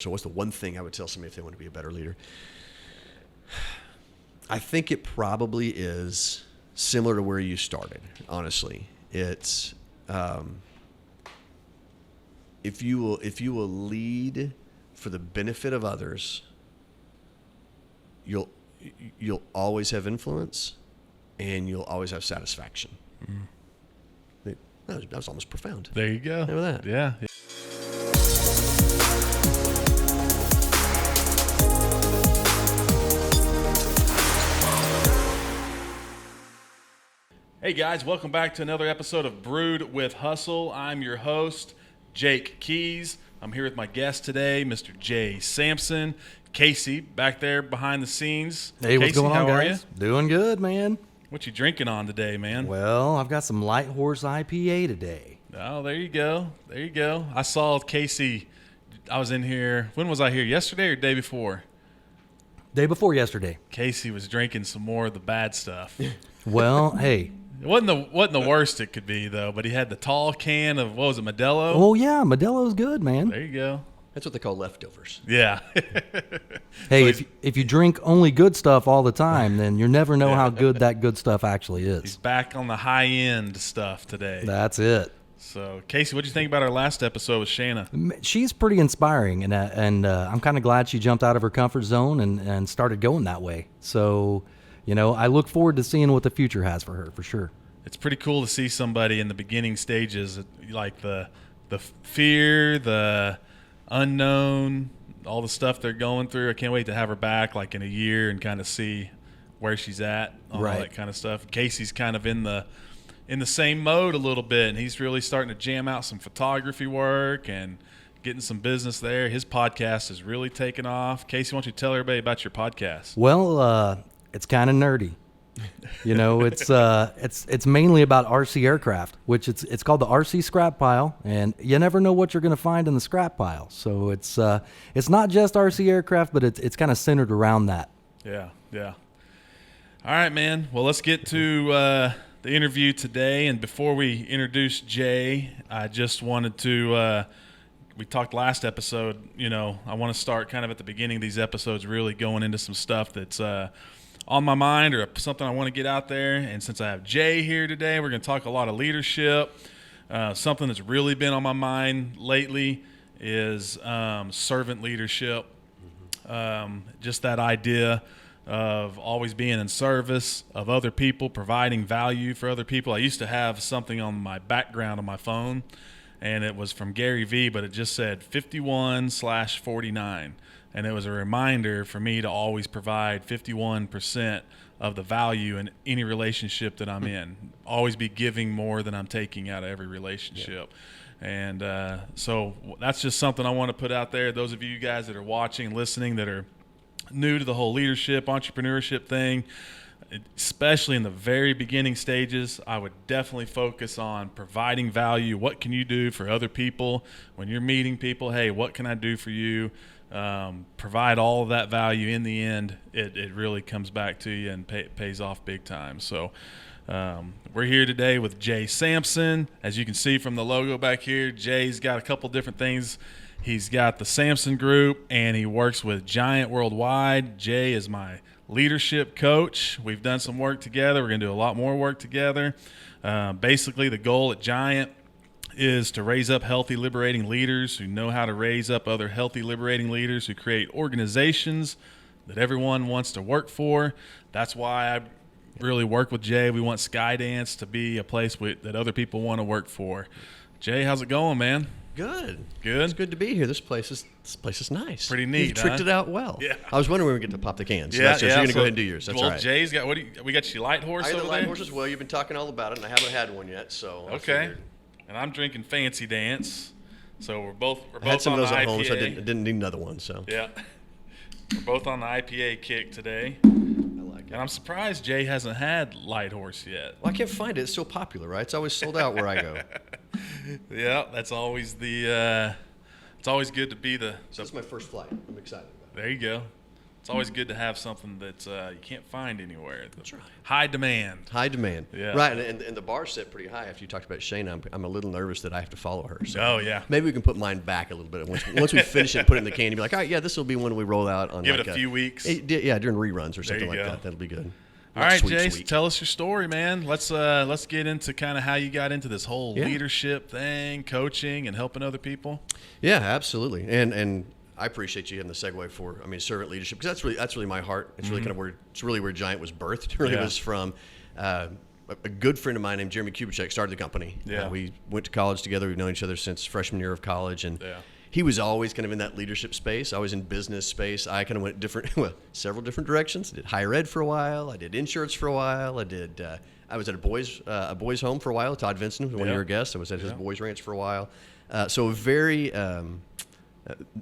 So what's the one thing I would tell somebody if they want to be a better leader? I think it probably is similar to where you started, honestly. It's if you will lead for the benefit of others, you'll always have influence and you'll always have satisfaction. Mm. That was almost profound. There you go. Remember that? Yeah. Hey guys, welcome back to another episode of Brewed with Hustle. I'm your host, Jake Keys. I'm here with my guest today, Mr. Jay Sampson. Casey, back there behind the scenes. Hey, what's Casey, going on, how are guys? you? Doing good, man. What you drinking on today, man? Well, I've got some Light Horse IPA today. Oh, there you go. There you go. I saw Casey. I was in here. When was I here? Yesterday or day before? Day before yesterday. Casey was drinking some more of the bad stuff. Well, hey. It wasn't the worst it could be, though, but he had the tall can of, what was it, Modelo? Oh, yeah, Modelo's good, man. There you go. That's what they call leftovers. Yeah. Hey, if you drink only good stuff all the time, then you never know how good that good stuff actually He's is. back on the high-end stuff today. That's it. So, Casey, what did you think about our last episode with Shanna? She's pretty inspiring, and I'm kind of glad she jumped out of her comfort zone and started going that way. So, you know, I look forward to seeing what the future has for her, for sure. It's pretty cool to see somebody in the beginning stages, like the fear, the unknown, all the stuff they're going through. I can't wait to have her back like in a year and kind of see where she's at, all that kind of stuff. Casey's kind of in the same mode a little bit, and he's really starting to jam out some photography work and getting some business there. His podcast is really taking off. Casey, why don't you tell everybody about your podcast? Well, it's kind of nerdy. You know, it's mainly about RC aircraft, which it's called the RC scrap pile, and you never know what you're going to find in the scrap pile. So it's not just RC aircraft, but it's kind of centered around that. Yeah. All right, man. Well, let's get to the interview today. And before we introduce Jay, I just wanted to we talked last episode, you know, I want to start kind of at the beginning of these episodes really going into some stuff that's on my mind or something I want to get out there. And since I have Jay here today, we're going to talk a lot of leadership. Something that's really been on my mind lately is servant leadership. Just that idea of always being in service of other people, providing value for other people. I used to have something on my background on my phone, and it was from Gary Vee, but it just said 51/49. And it was a reminder for me to always provide 51% of the value in any relationship that I'm in. Always be giving more than I'm taking out of every relationship. Yeah. And so that's just something I want to put out there. Those of you guys that are watching, listening, that are new to the whole leadership, entrepreneurship thing, especially in the very beginning stages, I would definitely focus on providing value. What can you do for other people when you're meeting people? Hey, what can I do for you? Provide all of that value. In the end, it really comes back to you and pays off big time. So we're here today with Jay Sampson. As you can see from the logo back here, Jay's got a couple different things. He's got the Sampson Group, and he works with Giant Worldwide. Jay is my leadership coach. We've done some work together. We're going to do a lot more work together. Basically, the goal at Giant is to raise up healthy, liberating leaders who know how to raise up other healthy, liberating leaders who create organizations that everyone wants to work for. That's why I really work with Jay. We want Skydance to be a place that other people want to work for. Jay, how's it going, man? Good. Good? It's good to be here. This place is nice. Pretty neat, You tricked it out well. Yeah. I was wondering when we get to pop the cans. So Yeah, that's it. So you're going to go ahead and do yours. That's all right. Jay's got, we got you Light Horse I got over the light there? horse as well. You've been talking all about it, and I haven't had one yet. So I Okay. figured. And I'm drinking Fancy Dance. So we're both I had some on of the those at IPA. home, so I didn't need another one. So Yeah. We're both on the IPA kick today. I like it. And I'm surprised Jay hasn't had Light Horse yet. Well, I can't find it. It's so popular, right? It's always sold out where I go. Yeah, that's always the it's always good to be the So this is my first flight. I'm excited about it. there you go. It's always good to have something that you can't find anywhere. That's right. High demand. High demand. Yeah. Right, and the bar's set pretty high. After you talked about Shayna, I'm a little nervous that I have to follow her. So Oh, yeah. maybe we can put mine back a little bit. Once we finish it and put it in the can, be like, all right, yeah, this will be one we roll out on. Give like it a few weeks. Yeah, during reruns or something you like go. that. That'll be good. All right, Sweet, Jay, sweet. tell us your story, man. Let's get into kind of how you got into this whole leadership thing, coaching, and helping other people. Yeah, absolutely. And I appreciate you having the segue for, servant leadership, because that's really my heart. It's really kind of where Giant was birthed. It really was from a good friend of mine named Jeremy Kubicek started the company. Yeah. We went to college together. We've known each other since freshman year of college, and he was always kind of in that leadership space. I was in business space. I kind of went several different directions. I did higher ed for a while. I did insurance for a while. I was at a boys home for a while. Todd Vinson was one of your guests. I was at his boys ranch for a while. So very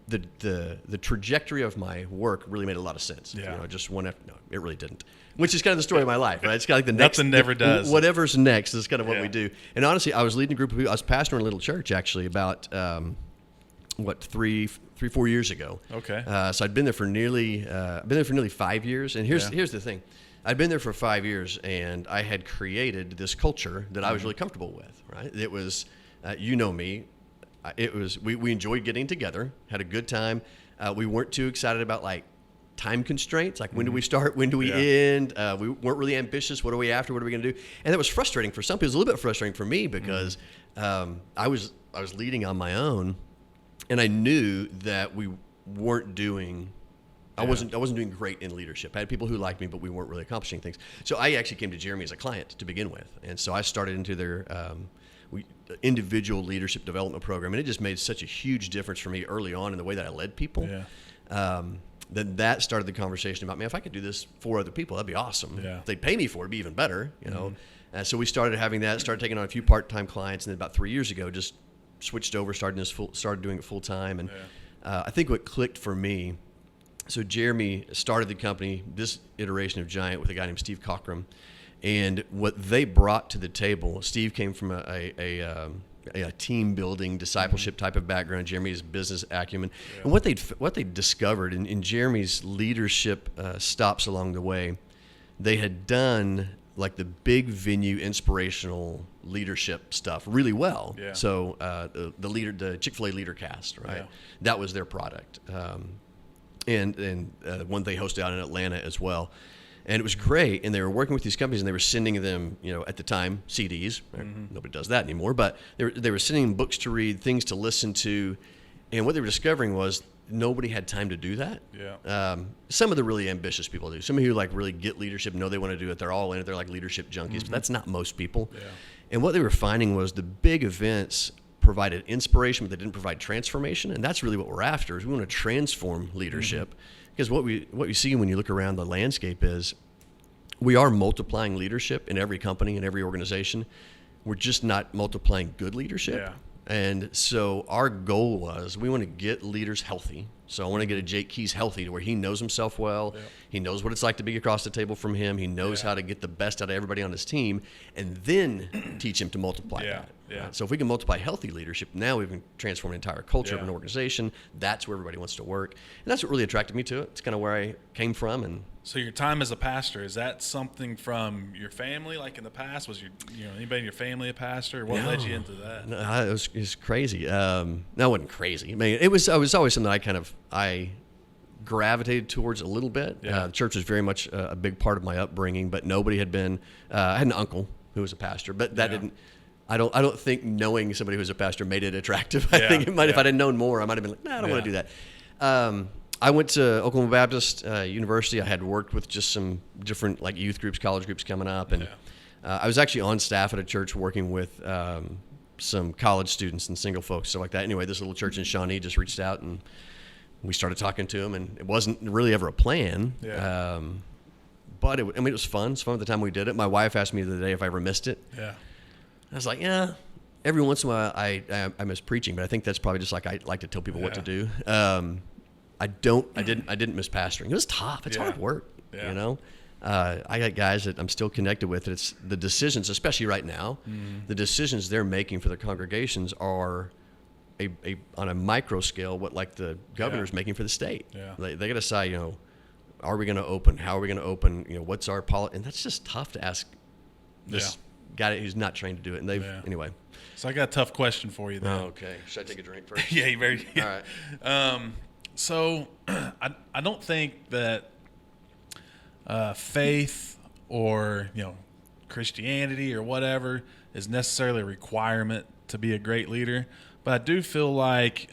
the trajectory of my work really made a lot of sense. Yeah. Just one after, no, it really didn't. Which is kind of the story of my life, right? It's kind of like the next. Nothing never does. Whatever's next is kind of what we do. And honestly, I was leading a group of people. I was pastoring a little church actually about 4 years ago. Okay. So I'd been there for nearly 5 years. And here's the thing. I'd been there for 5 years, and I had created this culture that I was really comfortable with, right? It was, me, it was, we enjoyed getting together, had a good time. We weren't too excited about like time constraints, like when do we start, when do we end? We weren't really ambitious. What are we after? What are we going to do? And that was frustrating for some people. It was a little bit frustrating for me because I was leading on my own, and I knew that we weren't doing. I wasn't doing great in leadership. I had people who liked me, but we weren't really accomplishing things. So I actually came to Jeremy as a client to begin with, and so I started into their individual leadership development program, and it just made such a huge difference for me early on in the way that I led people. Then that started the conversation about, man, if I could do this for other people, that'd be awesome. Yeah. If they'd pay me for it, it'd be even better. So we started having that, started taking on a few part-time clients, and then about 3 years ago, just switched over, started doing it full-time, and I think what clicked for me. So Jeremy started the company, this iteration of Giant, with a guy named Steve Cockrum. And what they brought to the table, Steve came from a team building, discipleship type of background. Jeremy's business acumen. And what they discovered in Jeremy's leadership stops along the way, they had done like the big venue inspirational leadership stuff really well. Yeah. So the Chick-fil-A Leader Cast, right? That was their product. And one they hosted out in Atlanta as well. And it was great, and they were working with these companies, and they were sending them, at the time, CDs. Nobody does that anymore, but they were sending them books to read, things to listen to, and what they were discovering was nobody had time to do that. Some of the really ambitious people do. Some of who like really get leadership, know they want to do it, they're all in it, they're like leadership junkies, but that's not most people. And what they were finding was the big events provided inspiration, but they didn't provide transformation, and that's really what we're after. Is we want to transform leadership, because what we see when you look around the landscape is we are multiplying leadership in every company and every organization. We're just not multiplying good leadership. And so our goal was we want to get leaders healthy. So I want to get a Jake Keys healthy to where he knows himself well. He knows what it's like to be across the table from him. He knows how to get the best out of everybody on his team, and then teach him to multiply that. Right? So if we can multiply healthy leadership, now we can transform an entire culture of an organization. That's where everybody wants to work. And that's what really attracted me to it. It's kind of where I came from. And so your time as a pastor, is that something from your family, like in the past? Was anybody in your family a pastor? What led you into that? No, it was crazy. No, it wasn't crazy. I mean, it was always something I gravitated towards a little bit. The church was very much a big part of my upbringing, but nobody had been. I had an uncle who was a pastor, but that didn't. I don't think knowing somebody who was a pastor made it attractive. I think it might. If I'd have known more, I might have been like, nah, I don't want to do that. I went to Oklahoma Baptist University. I had worked with just some different like youth groups, college groups coming up, and I was actually on staff at a church working with some college students and single folks, stuff like that. Anyway, this little church in Shawnee just reached out, and we started talking to them, and it wasn't really ever a plan. But it was fun. It's fun at the time we did it. My wife asked me the other day if I ever missed it. I was like, yeah. Every once in a while, I miss preaching, but I think that's probably just like I like to tell people what to do. I didn't miss pastoring. It was tough. It's hard work. I got guys that I'm still connected with. It's the decisions, especially right now, the decisions they're making for their congregations are on a micro scale what like the governor's making for the state. They got to decide, are we going to open? How are we going to open? What's our policy? And that's just tough to ask this guy who's not trained to do it. And anyway. So I got a tough question for you then. Oh, okay. Should I take a drink first? Yeah, you very. All right. So I don't think that faith or Christianity or whatever is necessarily a requirement to be a great leader, but I do feel like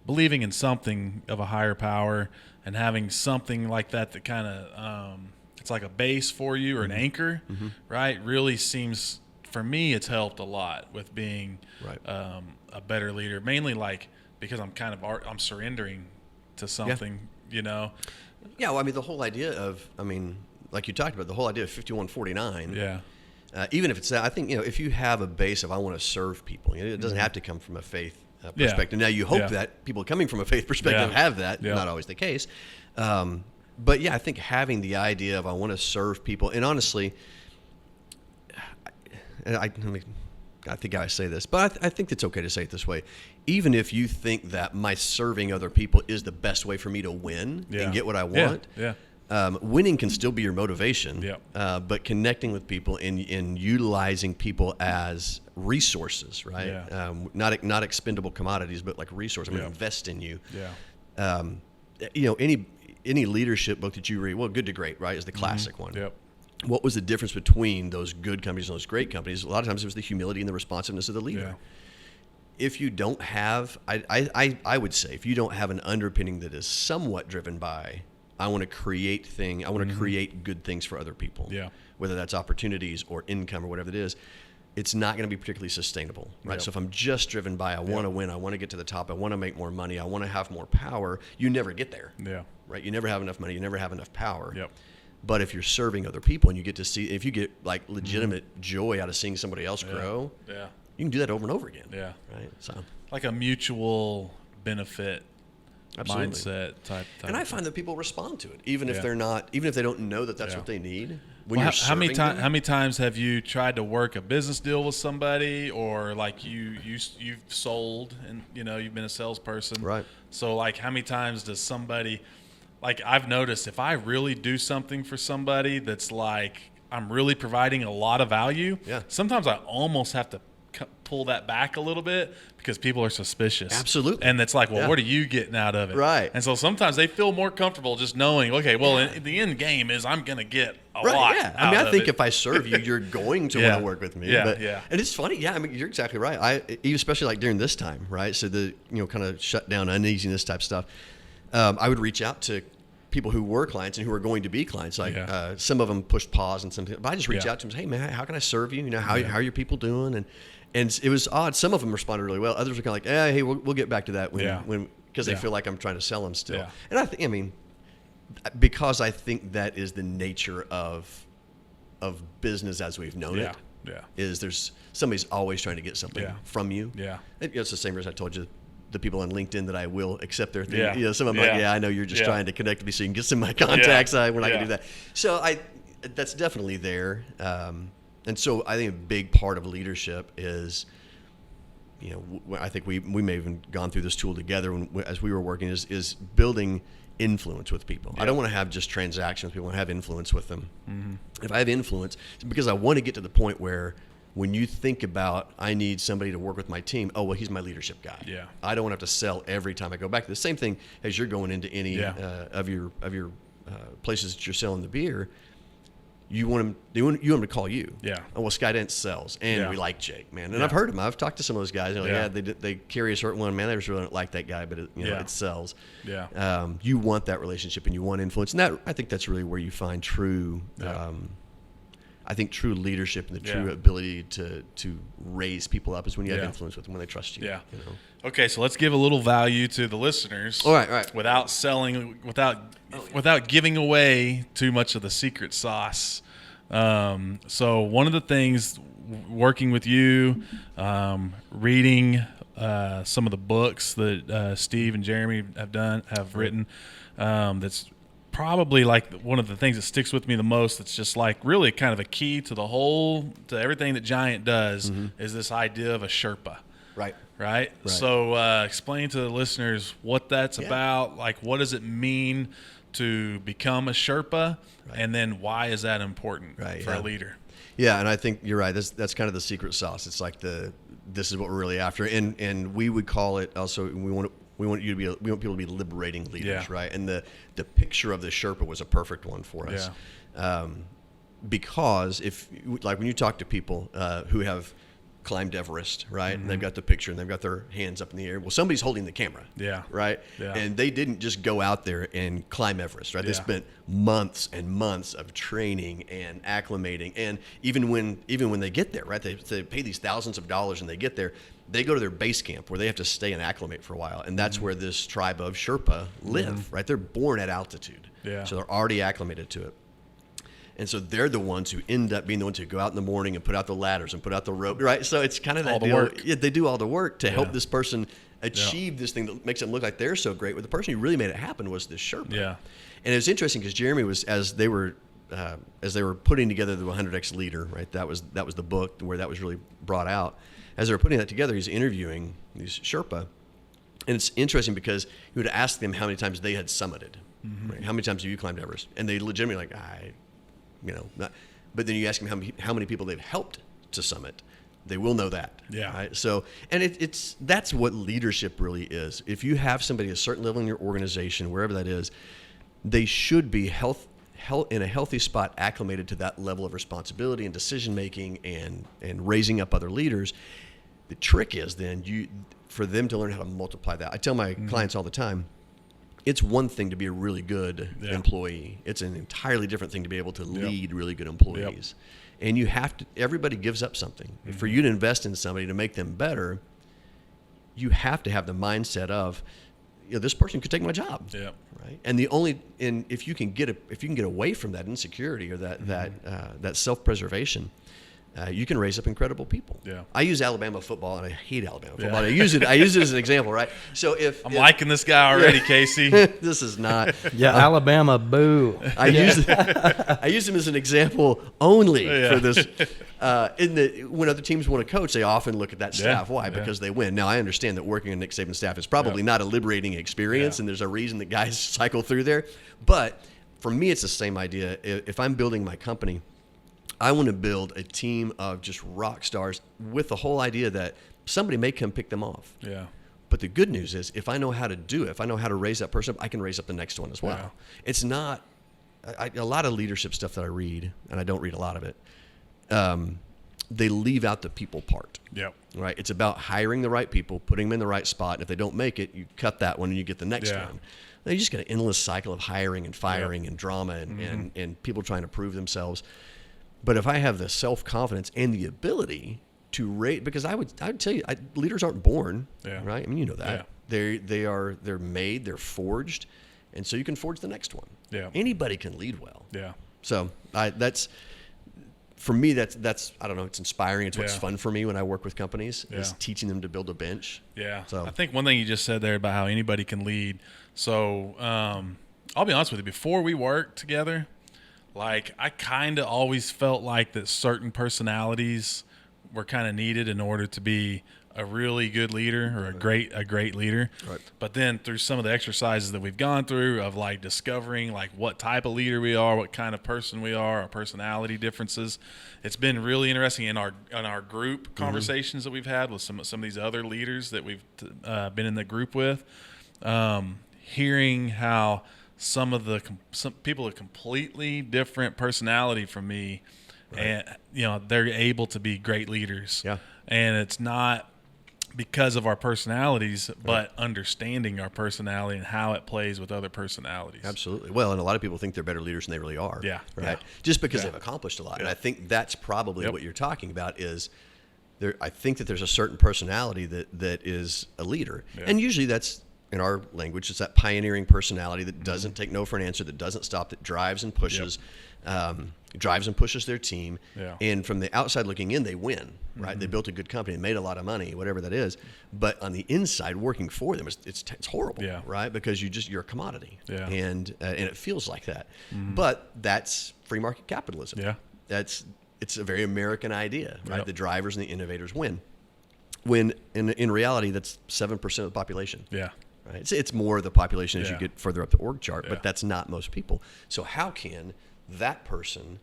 believing in something of a higher power and having something like that kind of it's like a base for you or an anchor, right? Really seems, for me, it's helped a lot with being a better leader. Mainly because I'm surrendering to something, Yeah, well, I mean, the whole idea of, like you talked about, the whole idea of 5149. Yeah. Even if it's that, I think, if you have a base of I want to serve people, it doesn't have to come from a faith perspective. Now, you hope that people coming from a faith perspective have that. Not always the case. But yeah, I think having the idea of I want to serve people, and honestly, I think I say this, but I think it's okay to say it this way. Even if you think that my serving other people is the best way for me to win and get what I want, winning can still be your motivation. But connecting with people and utilizing people as resources, right? Not expendable commodities, but like resources. I'm going to invest in you. Any leadership book that you read, well, Good to Great, right, is the classic one. What was the difference between those good companies and those great companies? A lot of times it was the humility and the responsiveness of the leader. If you don't have, I would say, if you don't have an underpinning that is somewhat driven by, I want to create create good things for other people, whether that's opportunities or income or whatever it is, it's not going to be particularly sustainable, right? So if I'm just driven by, I want to win, I want to get to the top, I want to make more money, I want to have more power, you never get there, right? You never have enough money, you never have enough power. But if you're serving other people and you get to see, if you get like legitimate joy out of seeing somebody else grow, you can do that over and over again. Right. So like a mutual benefit mindset type. And I find that people respond to it, even if they're not, even if they don't know that that's what they need. When how many times have you tried to work a business deal with somebody, or like you've sold and you've been a salesperson, right? So like how many times does somebody, like I've noticed if I really do something for somebody that's like I'm really providing a lot of value, sometimes I almost have to pull that back a little bit because people are suspicious. Absolutely. And it's like, well, what are you getting out of it? Right. And so sometimes they feel more comfortable just knowing, okay, well, the end game is I'm going to get a lot. Yeah. I think if I serve you, you're going to want to work with me. And it's funny. Yeah. I mean, you're exactly right. Especially like during this time, right? So the, kind of shut down uneasiness type stuff. I would reach out to people who were clients and who were going to be clients. Like some of them pushed pause and something, but I just reach out to them and say, hey man, how can I serve you? How are your people doing? And it was odd. Some of them responded really well. Others were kind of like, hey, we'll get back to that because they feel like I'm trying to sell them still. And I mean, because I think that is the nature of business as we've known it. Is there's somebody's always trying to get something from you. It's the same reason I told you the people on LinkedIn that I will accept their thing. Some of them I know you're just trying to connect with me so you can get some of my contacts. We're not going to do that. So that's definitely there. And so I think a big part of leadership is, I think we may have even gone through this tool together as we were working, is building influence with people. I don't want to have just transactions with people. I want to have influence with them. If I have influence, it's because I want to get to the point where when you think about, I need somebody to work with my team, oh, well, he's my leadership guy. I don't want to have to sell every time I go back. The same thing as you're going into any of your places that you're selling the beer. You want them to call you. Oh, well, Skydance sells, and we like Jake, man. And I've heard him. I've talked to some of those guys. They carry a certain one. Man, I just really don't like that guy, but it sells. You want that relationship, and you want influence, and I think that's really where you find true. I think true leadership and the true ability to raise people up is when you have influence with them, when they trust you. Okay, so let's give a little value to the listeners. All right. Without selling, without giving away too much of the secret sauce. So one of the things, working with you, reading some of the books that Steve and Jeremy have written, that's probably like one of the things that sticks with me the most. That's just like really kind of a key to everything that Giant does is this idea of a Sherpa. right? So explain to the listeners what that's about. Like, what does it mean to become a Sherpa, and then why is that important for a leader? Yeah, and I think you're right. That's kind of the secret sauce. It's like this is what we're really after, and we would call it also. We want people to be liberating leaders, right? And the picture of the Sherpa was a perfect one for us, because if like when you talk to people who have climbed Everest, right? And they've got the picture and they've got their hands up in the air. Well, somebody's holding the camera, right? Yeah. And they didn't just go out there and climb Everest, right? They spent months and months of training and acclimating. And even when they get there, right? They pay these thousands of dollars and they get there, they go to their base camp where they have to stay and acclimate for a while. And that's where this tribe of Sherpa live, right? They're born at altitude. Yeah. So they're already acclimated to it. And so they're the ones who end up being the ones who go out in the morning and put out the ladders and put out the rope, right? So it's kind of that deal. Work. Yeah, they do all the work to help this person achieve this thing that makes them look like they're so great. But the person who really made it happen was this Sherpa. Yeah. And it was interesting because Jeremy was, as they were putting together the 100X Leader, right? That was the book where that was really brought out. As they were putting that together, he's interviewing these Sherpa. And it's interesting because he would ask them how many times they had summited. Right? How many times have you climbed Everest? And they legitimately not. But then you ask them how many people they've helped to summit, they will know that. Yeah. Right? So, and that's what leadership really is. If you have somebody at a certain level in your organization, wherever that is, they should be in a healthy spot, acclimated to that level of responsibility and decision making and raising up other leaders. The trick is then for them to learn how to multiply that. I tell my clients all the time, it's one thing to be a really good employee. It's an entirely different thing to be able to lead really good employees. And everybody gives up something. For you to invest in somebody to make them better, you have to have the mindset of, this person could take my job. Yeah. Right. And if you can get away from that insecurity or that self-preservation, you can raise up incredible people. Yeah. I use Alabama football, and I hate Alabama football. I use it as an example, right? So if liking this guy already, Casey. This is not. Yeah, Alabama, boo. I use him as an example only for this. When other teams want to coach, they often look at that staff. Why? Because they win. Now, I understand that working on Nick Saban's staff is probably not a liberating experience, and there's a reason that guys cycle through there. But for me, it's the same idea. If I'm building my company, I want to build a team of just rock stars with the whole idea that somebody may come pick them off. Yeah. But the good news is, if I know how to do it, if I know how to raise that person up, I can raise up the next one as well. Wow. It's not a lot of leadership stuff that I read, and I don't read a lot of it. They leave out the people part. Yep. Right. It's about hiring the right people, putting them in the right spot. And if they don't make it, you cut that one and you get the next one. Now, you just got an endless cycle of hiring and firing and drama and people trying to prove themselves. But if I have the self-confidence and the ability to rate, because I would tell you, leaders aren't born, right? I mean, you know that. Yeah. They're made, they're forged, and so you can forge the next one. Yeah. Anybody can lead well. Yeah. So for me, that's I don't know, it's inspiring. It's what's fun for me when I work with companies is teaching them to build a bench. Yeah. So I think one thing you just said there about how anybody can lead. So I'll be honest with you, before we worked together, like, I kind of always felt like that certain personalities were kind of needed in order to be a really good leader or a great leader. Right. But then through some of the exercises that we've gone through of like discovering like what type of leader we are, what kind of person we are, our personality differences, it's been really interesting in our group conversations that we've had with some of these other leaders that we've been in the group with, hearing how some people are completely different personality from me, and they're able to be great leaders. Yeah. And it's not because of our personalities, but understanding our personality and how it plays with other personalities. Absolutely. Well, and a lot of people think they're better leaders than they really are. Yeah. Right. Yeah. Just because they've accomplished a lot. Yeah. And I think that's probably what you're talking about is I think that there's a certain personality that is a leader. Yeah. And usually that's, in our language, it's that pioneering personality that doesn't take no for an answer, that doesn't stop, that drives and pushes, their team. Yeah. And from the outside looking in, they win, right? They built a good company, made a lot of money, whatever that is. But on the inside, working for them, it's horrible, right? Because you're a commodity, and it feels like that. But that's free market capitalism. Yeah, it's a very American idea, right? The drivers and the innovators win. when in reality, that's 7% of the population. Yeah. Right? It's more of the population as you Yeah. get further up the org chart, Yeah. but that's not most people. So how can that person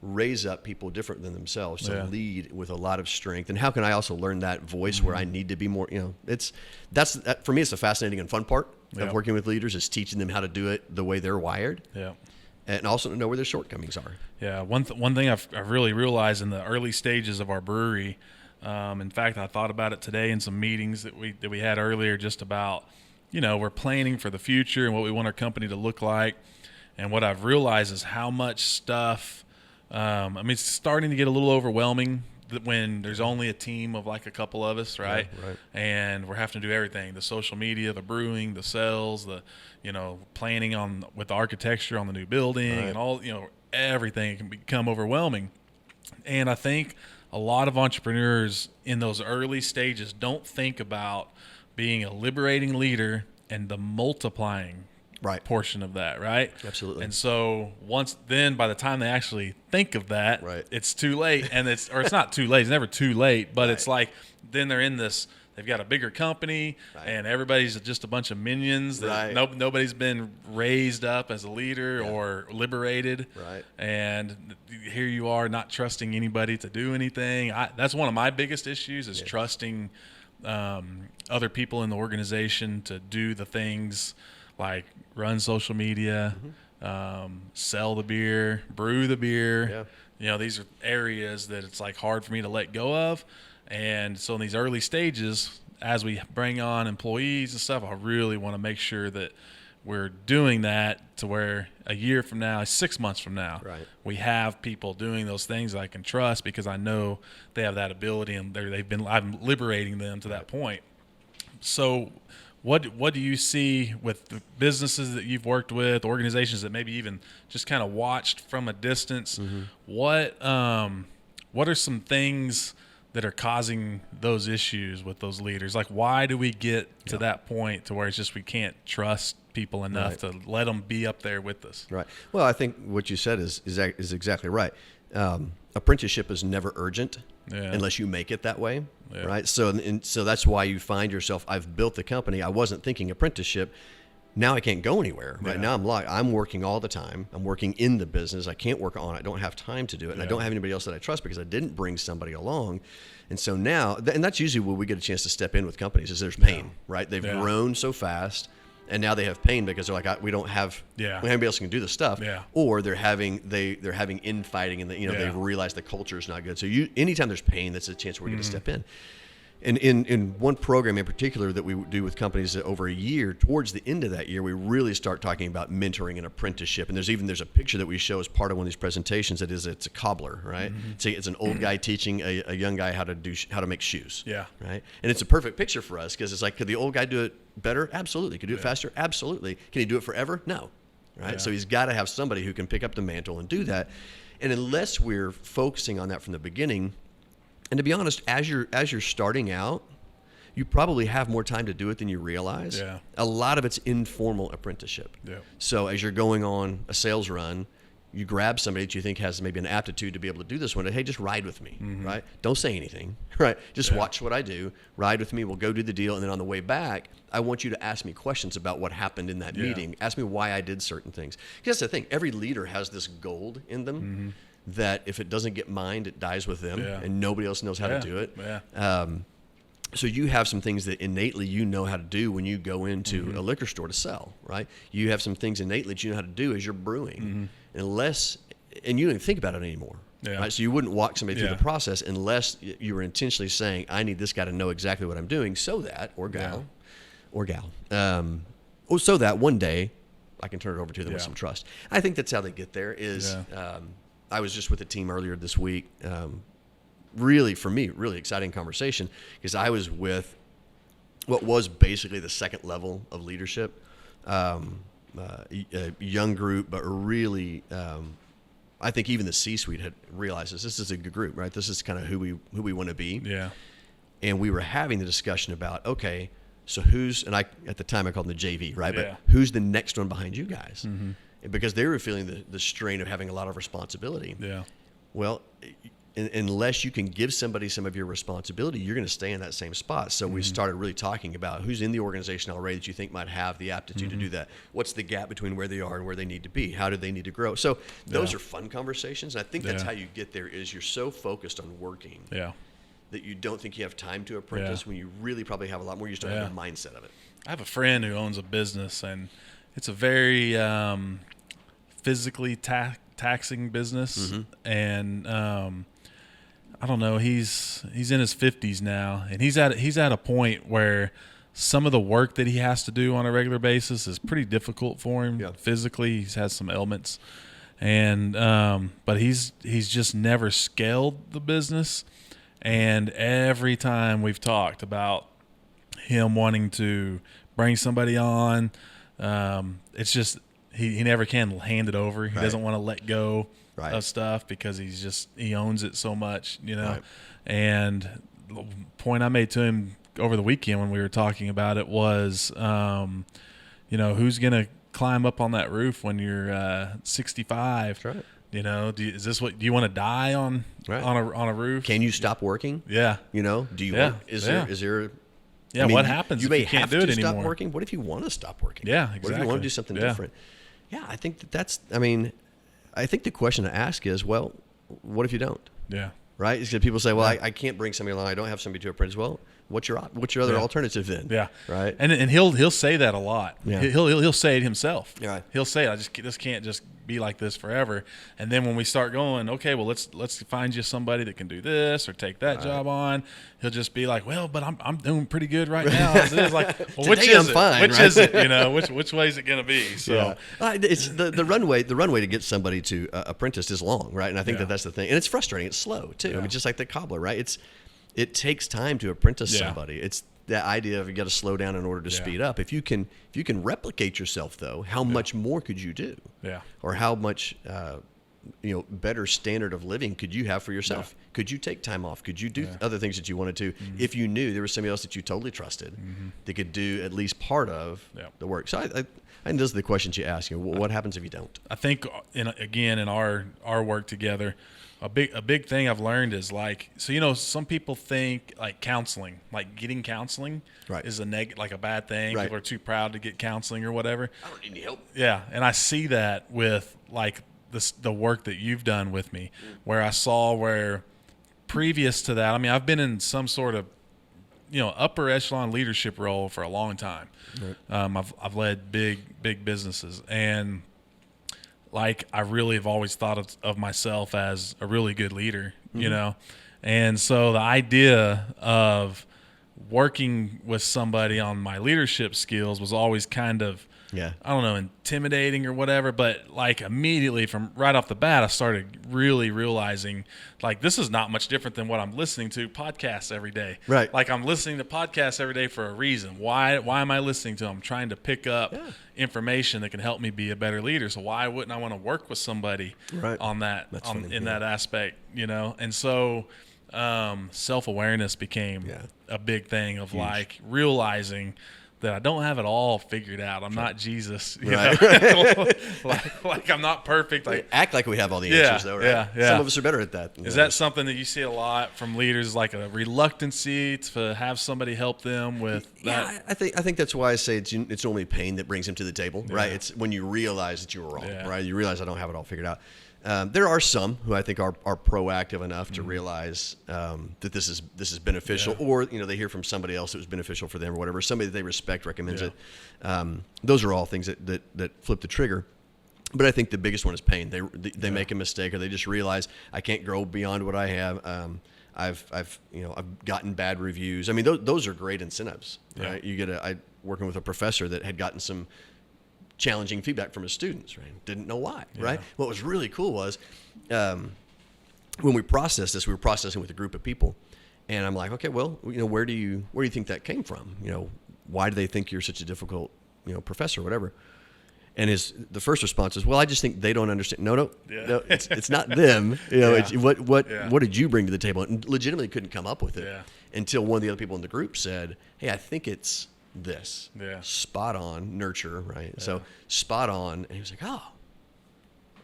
raise up people different than themselves to Yeah. lead with a lot of strength? And how can I also learn that voice where I need to be more, that's for me, it's the fascinating and fun part Yeah. of working with leaders, is teaching them how to do it the way they're wired, Yeah. and also to know where their shortcomings are. Yeah, one thing I've really realized in the early stages of our brewery, in fact, I thought about it today in some meetings that we had earlier, just about, we're planning for the future and what we want our company to look like. And what I've realized is how much stuff, it's starting to get a little overwhelming when there's only a team of like a couple of us, right? Yeah, right. And we're having to do everything: the social media, the brewing, the sales, the planning with the architecture on the new building, Right. and all everything can become overwhelming. And I think a lot of entrepreneurs in those early stages don't think about being a liberating leader and the multiplying Right. portion of that, right? Absolutely. And so by the time they actually think of that, Right. it's too late. And it's not too late. It's never too late, but Right. it's like, then they're in this, they've got a bigger company, Right. and everybody's just a bunch of minions that Right. nobody's been raised up as a leader Yeah. or liberated. Right. And here you are, not trusting anybody to do anything. That's one of my biggest issues, is trusting other people in the organization to do the things like run social media, sell the beer, brew the beer. Yeah. These are areas that it's like hard for me to let go of. And so in these early stages, as we bring on employees and stuff, I really want to make sure that we're doing that to where a year from now, 6 months from now, Right. we have people doing those things that I can trust, because I know they have that ability, and I'm liberating them to that point. So what do you see with the businesses that you've worked with, organizations that maybe even just kind of watched from a distance? Mm-hmm. What are some things that are causing those issues with those leaders? Like, why do we get to that point to where it's just we can't trust people enough to let them be up there with us? Right. Well, I think what you said is exactly right. Apprenticeship is never urgent unless you make it that way, right? So that's why you find yourself, I've built the company. I wasn't thinking apprenticeship. Now I can't go anywhere. Right now I'm working all the time. I'm working in the business. I can't work on it. I don't have time to do it. And I don't have anybody else that I trust because I didn't bring somebody along. And so now, and that's usually where we get a chance to step in with companies, is there's pain, right? They've grown so fast, and now they have pain because they're like, we don't have anybody else who can do the stuff. Or they're having infighting, and they've realized the culture is not good. So anytime there's pain, that's a chance where we get to step in. And in one program in particular that we do with companies over a year, towards the end of that year, we really start talking about mentoring and apprenticeship. And there's a picture that we show as part of one of these presentations it's a cobbler, right? It's an old guy teaching a young guy how to make shoes. Yeah. Right. And it's a perfect picture for us, because it's like, could the old guy do it better? Absolutely. Could he do it faster? Absolutely. Can he do it forever? No. Right. So he's got to have somebody who can pick up the mantle and do that. And unless we're focusing on that from the beginning, and to be honest, as you're starting out, you probably have more time to do it than you realize. Yeah. A lot of it's informal apprenticeship. Yeah. So as you're going on a sales run, you grab somebody that you think has maybe an aptitude to be able to do this one. Hey, just ride with me, right? Don't say anything, right? Just watch what I do. Ride with me. We'll go do the deal. And then on the way back, I want you to ask me questions about what happened in that meeting. Ask me why I did certain things. Because that's the thing. Every leader has this gold in them. That if it doesn't get mined, it dies with them, and nobody else knows how to do it. So you have some things that innately you know how to do when you go into a liquor store to sell, right? You have some things innately that you know how to do as you're brewing, and you don't even think about it anymore. Right? So you wouldn't walk somebody through the process unless you were intentionally saying, I need this guy to know exactly what I'm doing, so that, or gal, so that one day I can turn it over to them with some trust. I think that's how they get there is... I was just with a team earlier this week. Really, for me, really exciting conversation, because I was with what was basically the second level of leadership, a young group, but really, I think even the C-suite had realized this is a good group, right? This is kind of who we want to be. Yeah. And we were having the discussion about, okay, so at the time I called them the JV, right? Yeah. But who's the next one behind you guys? Because they were feeling the strain of having a lot of responsibility. Yeah. Well, unless you can give somebody some of your responsibility, you're going to stay in that same spot. So we started really talking about who's in the organization already that you think might have the aptitude to do that. What's the gap between where they are and where they need to be? How do they need to grow? So those are fun conversations. And I think that's how you get there is you're so focused on working that you don't think you have time to apprentice when you really probably have a lot more. You just don't have the mindset of it. I have a friend who owns a business, and it's a very physically taxing business. And I don't know, he's in his 50s now, and he's at a point where some of the work that he has to do on a regular basis is pretty difficult for him physically. He's had some ailments, and but he's just never scaled the business. And every time we've talked about him wanting to bring somebody on, it's just he never can hand it over. He doesn't want to let go of stuff because he owns it so much, you know. And the point I made to him over the weekend when we were talking about it was, you know, who's going to climb up on that roof when you're 65? That's right. You know, do you want to die on a roof? Can you stop working? Yeah. You know, do you want, is there yeah, I mean, what happens if you can't do it anymore? Stop working. What if you want to stop working? Yeah, exactly. What if you want to do something different? Yeah, I think I think the question to ask is, well, what if you don't? Yeah. Right? Because people say, well, I can't bring somebody along. I don't have somebody to apprentice. Well, what's your other alternative then? Yeah. Right. And he'll say that a lot. Yeah. He'll say it himself. Yeah. He'll say, this can't just be like this forever. And then when we start going, okay, well, let's find you somebody that can do this or take that job on. He'll just be like, well, but I'm doing pretty good right now. It's like, well, which is it? Fine, which is it? You know, which way is it going to be? So it's the runway. The runway to get somebody to apprentice is long, right? And I think that's the thing. And it's frustrating. It's slow too. I mean, just like the cobbler, right? It takes time to apprentice somebody. It's that idea of you got to slow down in order to speed up. If you can replicate yourself, though, how much more could you do? Yeah. Or how much better standard of living could you have for yourself? Yeah. Could you take time off? Could you do other things that you wanted to if you knew there was somebody else that you totally trusted that could do at least part of the work? So I think those are the questions you ask. What happens if you don't? I think in our work together, a big thing I've learned is some people think like counseling, like getting counseling is like a bad thing. People are too proud to get counseling or whatever. I don't need any help. Yeah. And I see that with like the work that you've done with me, where I saw where previous to that, I mean, I've been in some sort of, upper echelon leadership role for a long time. Right. I've led big businesses, and like I really have always thought of myself as a really good leader, and so the idea of working with somebody on my leadership skills was always kind of, I don't know, intimidating or whatever. But like immediately from right off the bat, I started really realizing like this is not much different than what I'm listening to podcasts every day. Right. Like I'm listening to podcasts every day for a reason. Why am I listening to them? I'm trying to pick up information that can help me be a better leader. So why wouldn't I want to work with somebody on that, that aspect, And so self-awareness became a big thing of like realizing that I don't have it all figured out. I'm not Jesus, you know? like I'm not perfect. Like act like we have all the answers, though, right? Yeah. Some of us are better at that. Is that something that you see a lot from leaders, like a reluctancy to have somebody help them with that? Yeah, I think that's why I say it's only pain that brings them to the table, right? It's when you realize that you were wrong, right? You realize I don't have it all figured out. There are some who I think are proactive enough to realize that this is beneficial, or they hear from somebody else that was beneficial for them or whatever. Somebody that they respect recommends it. Those are all things that flip the trigger. But I think the biggest one is pain. They make a mistake, or they just realize I can't grow beyond what I have. I've gotten bad reviews. I mean, those are great incentives. Right? You get working with a professor that had gotten some challenging feedback from his students, right? Didn't know why, right? What was really cool was when we processed this, we were processing with a group of people, and I'm like, okay, well, where do you think that came from? Why do they think you're such a difficult, professor or whatever? And the first response is, well, I just think they don't understand. No, it's not them. It's what did you bring to the table? And legitimately couldn't come up with it until one of the other people in the group said, hey, I think it's this. Spot on, nurture, right? So spot on. And he was like, oh,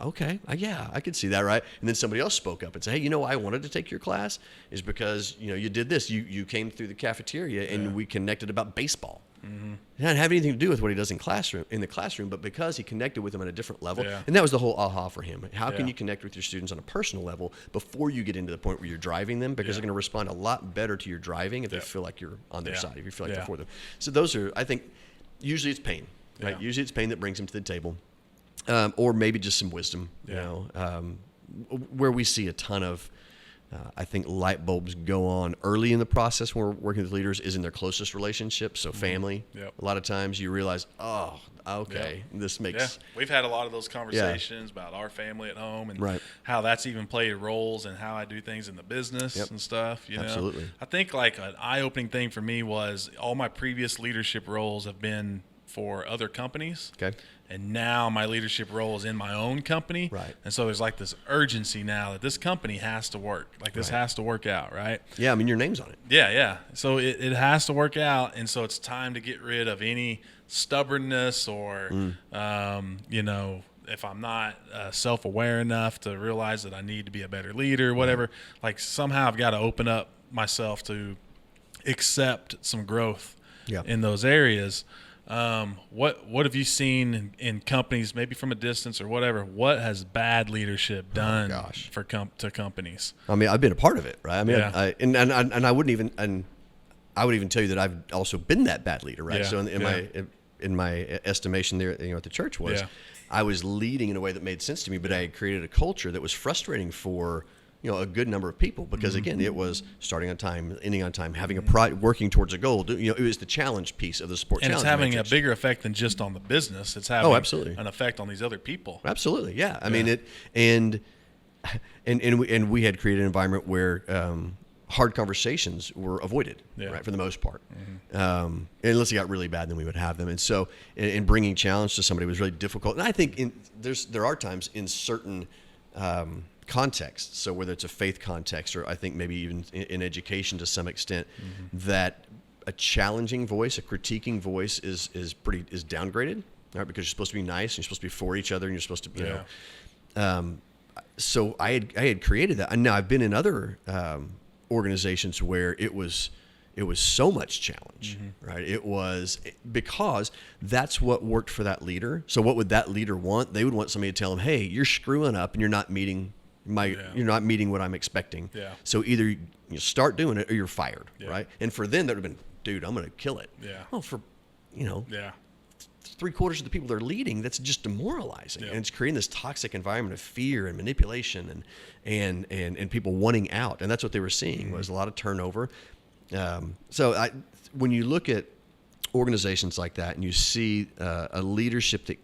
okay, yeah, I could see that, right? And then somebody else spoke up and said, hey, you know, I wanted to take your class is because, you know, you did this. You came through the cafeteria and we connected about baseball. Mm-hmm. It didn't have anything to do with what he does in the classroom, but because he connected with them at a different level. Yeah. And that was the whole aha for him. How can you connect with your students on a personal level before you get into the point where you're driving them? Because they're going to respond a lot better to your driving if they feel like you're on their side, if you feel like they're for them. So those are, I think, usually it's pain, right? Yeah. Usually it's pain that brings them to the table. Or maybe just some wisdom, you know, where we see a ton of, I think, light bulbs go on early in the process when we're working with leaders is in their closest relationships. So family, a lot of times you realize, oh, okay, this makes. Yeah, we've had a lot of those conversations about our family at home and how that's even played roles and how I do things in the business and stuff. You know, absolutely. I think like an eye-opening thing for me was all my previous leadership roles have been for other companies. Okay. And now my leadership role is in my own company. Right. And so there's like this urgency now that this company has to work. Like this has to work out, right? Yeah, I mean, your name's on it. Yeah, yeah. So it has to work out. And so it's time to get rid of any stubbornness or, you know, if I'm not self-aware enough to realize that I need to be a better leader, whatever, like somehow I've got to open up myself to accept some growth in those areas. What have you seen in companies, maybe from a distance or whatever? What has bad leadership done to companies? I mean, I've been a part of it, right? I mean, I wouldn't even, and I would even tell you that I've also been that bad leader, right? So in my estimation there, you know, at the church was, I was leading in a way that made sense to me, but I had created a culture that was frustrating for, you know, a good number of people because again, it was starting on time, ending on time, having a working towards a goal. You know, it was the challenge piece of the sport. And challenge it's having matrix. A bigger effect than just on the business. It's having absolutely. an effect on these other people. Absolutely, yeah. I mean, and we had created an environment where hard conversations were avoided, right, for the most part. Unless it got really bad, then we would have them. And so, in bringing challenge to somebody was really difficult. And I think there are times in certain context, so whether it's a faith context or I think maybe even in education to some extent, that a challenging voice, a critiquing voice is downgraded, right? Because you're supposed to be nice and you're supposed to be for each other and you're supposed to, you know. So I had created that, and now I've been in other organizations where it was so much challenge, right? It was because that's what worked for that leader. So what would that leader want? They would want somebody to tell them, hey, you're screwing up and you're not meeting you're not meeting what I'm expecting. So either you start doing it or you're fired, right? And for them, that would have been, dude, I'm going to kill it. Well, for, you know, 3/4 of the people they're leading, that's just demoralizing. And it's creating this toxic environment of fear and manipulation and people wanting out. And that's what they were seeing was a lot of turnover. So when you look at organizations like that and you see a leadership that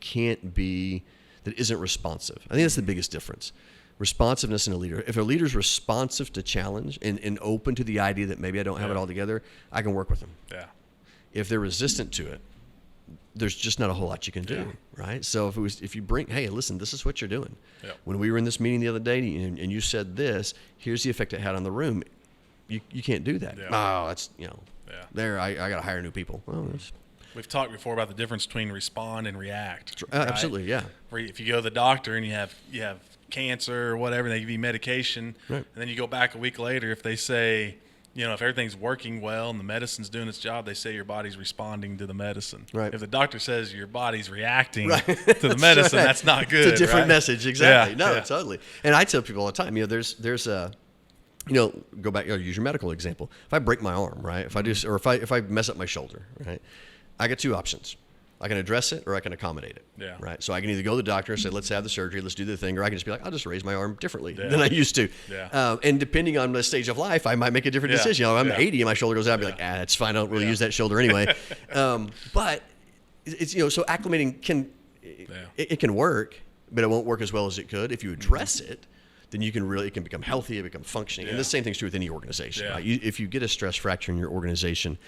isn't responsive, I think that's the biggest difference. Responsiveness in a leader. If a leader's responsive to challenge and open to the idea that maybe I don't have it all together, I can work with them. If they're resistant to it, there's just not a whole lot you can do, right? So if you bring, hey, listen, this is what you're doing. When we were in this meeting the other day and you said this, here's the effect it had on the room. You can't do that. Oh, that's, you know, there, I got to hire new people. Well, we've talked before about the difference between respond and react. Right? Absolutely, yeah. Where if you go to the doctor and you have cancer or whatever, they give you medication, and then you go back a week later, if they say, you know, if everything's working well and the medicine's doing its job, they say your body's responding to the medicine. If the doctor says your body's reacting to the medicine, that's not good. It's a different message, exactly. Totally. And I tell people all the time, you know, there's a, you know, go back, use your medical example. If I break my arm, right, if I mess up my shoulder, right, I got two options. I can address it or I can accommodate it. Right. So I can either go to the doctor and say, let's have the surgery, let's do the thing, or I can just be like, I'll just raise my arm differently than I used to. And depending on the stage of life, I might make a different decision. You know, I'm 80 and my shoulder goes out, I'll be like, it's fine. I don't really use that shoulder anyway. But it's, you know, so acclimating it can work, but it won't work as well as it could. If you address it, then it can become healthy, it become functioning. And the same thing's true with any organization. Right? If you get a stress fracture in your organization,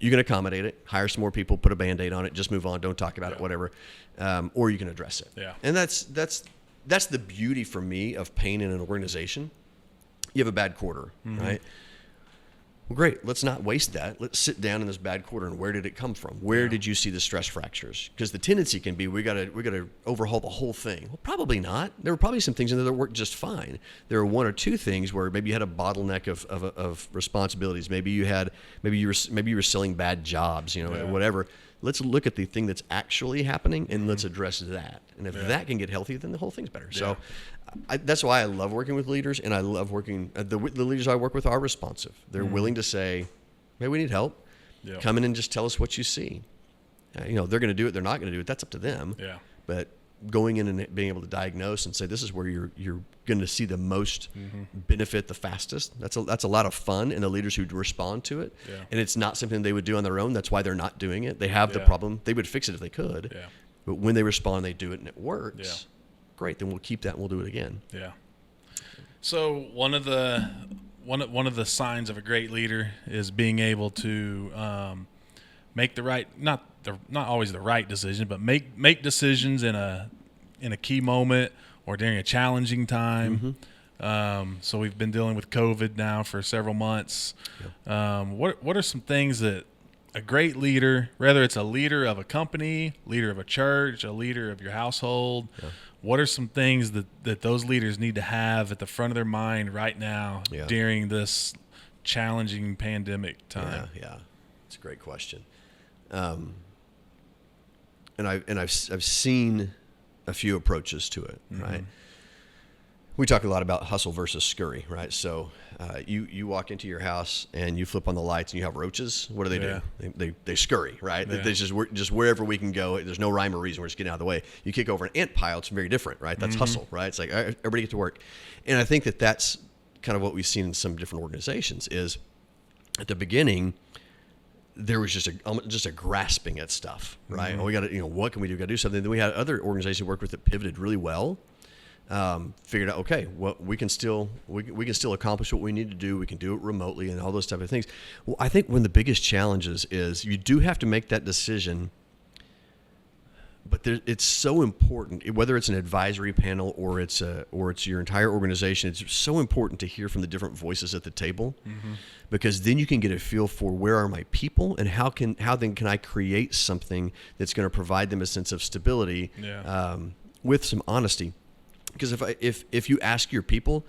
you can accommodate it, hire some more people, put a Band-Aid on it, just move on, don't talk about it, whatever. Or you can address it. And that's the beauty for me of pain in an organization. You have a bad quarter, right? Well, great. Let's not waste that. Let's sit down in this bad quarter and where did it come from? Where did you see the stress fractures? Because the tendency can be we got to overhaul the whole thing. Well, probably not. There were probably some things in there that worked just fine. There were one or two things where maybe you had a bottleneck of responsibilities. Maybe you were selling bad jobs, whatever. Let's look at the thing that's actually happening and let's address that. And if that can get healthy, then the whole thing's better. So that's why I love working with leaders, and I love working. The leaders I work with are responsive. They're willing to say, "Hey, we need help. Come in and just tell us what you see." They're going to do it. They're not going to do it. That's up to them. Yeah. But going in and being able to diagnose and say, "This is where you're going to see the most benefit the fastest." That's a lot of fun, and the leaders who respond to it. Yeah. And it's not something they would do on their own. That's why they're not doing it. They have the problem. They would fix it if they could. Yeah. But when they respond, they do it, and it works. Yeah. Great, then we'll keep that and we'll do it again. Yeah. So one of the signs of a great leader is being able to make the right, not always the right decision, but make decisions in a key moment or during a challenging time. So we've been dealing with COVID now for several months. What are some things that a great leader, whether it's a leader of a company, leader of a church, a leader of your household, what are some things that those leaders need to have at the front of their mind right now during this challenging pandemic time? Yeah. It's a great question. And I've seen a few approaches to it, right? We talk a lot about hustle versus scurry, right? So you walk into your house and you flip on the lights and you have roaches. What do? They scurry, right? Yeah. They just wherever we can go. There's no rhyme or reason. We're just getting out of the way. You kick over an ant pile. It's very different, right? That's hustle, right? It's like, all right, everybody get to work. And I think that's kind of what we've seen in some different organizations is at the beginning, there was just a grasping at stuff, right? Oh, we got to, what can we do? Got to do something. Then we had other organizations work with that pivoted really well. Figured out, okay, well, we can still accomplish what we need to do. We can do it remotely and all those type of things. Well, I think one of the biggest challenges is you do have to make that decision, but it's so important, whether it's an advisory panel or it's your entire organization. It's so important to hear from the different voices at the table, because then you can get a feel for where are my people and how then can I create something that's going to provide them a sense of stability with some honesty. Because if you ask your people,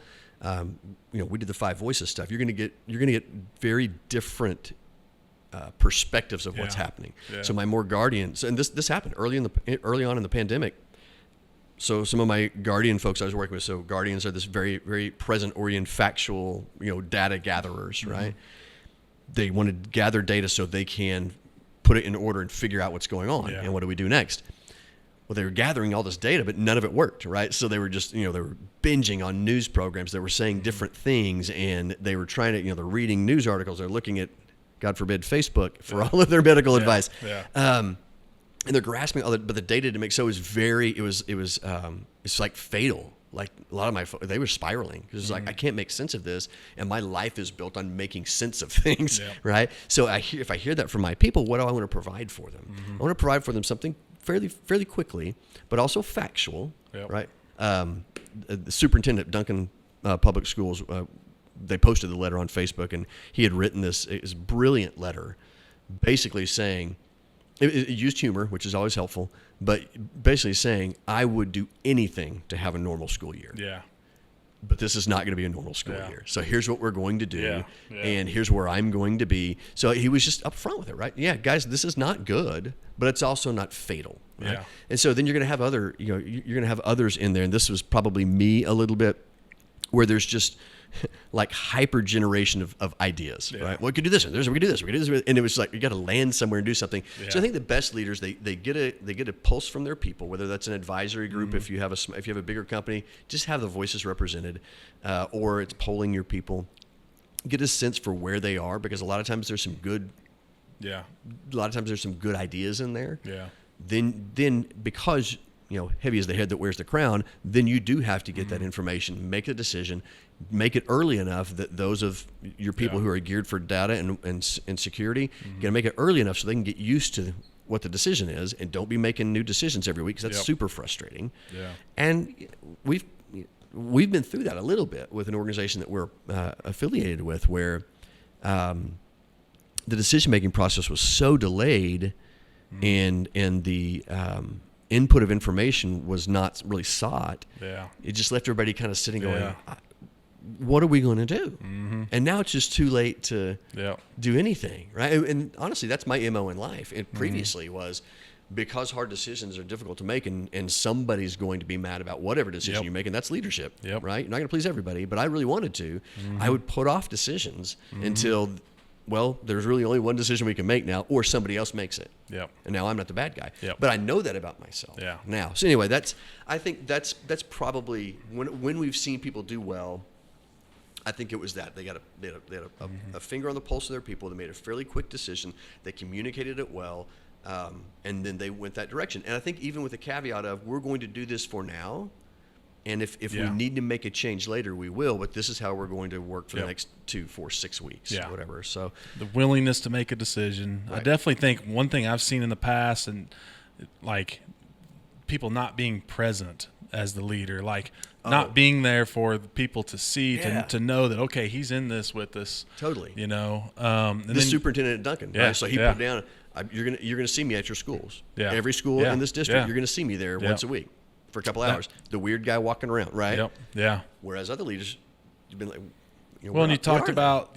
we did the 5 voices stuff. You're gonna get very different perspectives of what's happening. Yeah. So my more guardians, and this happened early on in the pandemic. So some of my guardian folks I was working with. So guardians are this very very present oriented factual data gatherers, right? They want to gather data so they can put it in order and figure out what's going on and what do we do next. Well, they were gathering all this data, but none of it worked, right? So they were just, they were binging on news programs. They were saying different things, and they were trying to, they're reading news articles. They're looking at, God forbid, Facebook for all of their medical advice. Yeah. And they're grasping all that, but the data to make so it's like fatal. Like a lot of they were spiraling because it's like, I can't make sense of this, and my life is built on making sense of things, right? So if I hear that from my people, what do I want to provide for them? I want to provide for them something fairly quickly, but also factual, right? The superintendent at Duncan Public Schools, they posted the letter on Facebook, and he had written this brilliant letter, basically saying, it used humor, which is always helpful, but basically saying, I would do anything to have a normal school year. Yeah. But this is not going to be a normal school year. So here's what we're going to do, and here's where I'm going to be. So he was just upfront with it, right? Yeah, guys, this is not good, but it's also not fatal. Right? Yeah. And so then you're going to have you're going to have others in there, and this was probably me a little bit, where there's just like hyper generation of ideas, right? Well, we could do this, and we could do this, and it was like you got to land somewhere and do something. So I think the best leaders they get a pulse from their people, whether that's an advisory group, if you have a bigger company, just have the voices represented, or it's polling your people, get a sense for where they are, because a lot of times there's some good ideas in there. Yeah. Then because heavy is the head that wears the crown, then you do have to get that information, make a decision, make it early enough that those of your people who are geared for data and security, got to make it early enough so they can get used to what the decision is, and don't be making new decisions every week, because that's super frustrating. Yeah. And we've been through that a little bit with an organization that we're affiliated with, where the decision-making process was so delayed, and the input of information was not really sought. Yeah. It just left everybody kind of sitting going, Yeah. what are we going to do? And now it's just too late to do anything, right? And honestly, that's my MO in life. It previously was, because hard decisions are difficult to make, and somebody's going to be mad about whatever decision you make, and that's leadership, right? You're not going to please everybody, but I really wanted to. I would put off decisions until, well, there's really only one decision we can make now, or somebody else makes it. And now I'm not the bad guy. But I know that about myself now. So anyway, I think that's probably, when we've seen people do well, I think it was that. They had a finger on the pulse of their people. They made a fairly quick decision. They communicated it well. And then they went that direction. And I think even with the caveat of, we're going to do this for now, and if we need to make a change later, we will, but this is how we're going to work for the next 2, 4, 6 weeks, whatever. So the willingness to make a decision. I definitely think one thing I've seen in the past, and like people not being present as the leader, like not being there for the people to see, to know that, okay, he's in this with us. Totally. You know, the superintendent at Duncan, right? So he put down, you're gonna see me at your schools. Every school in this district, you're gonna see me there once a week for a couple hours. The weird guy walking around, right? Whereas other leaders, you've been like, well, and you talked about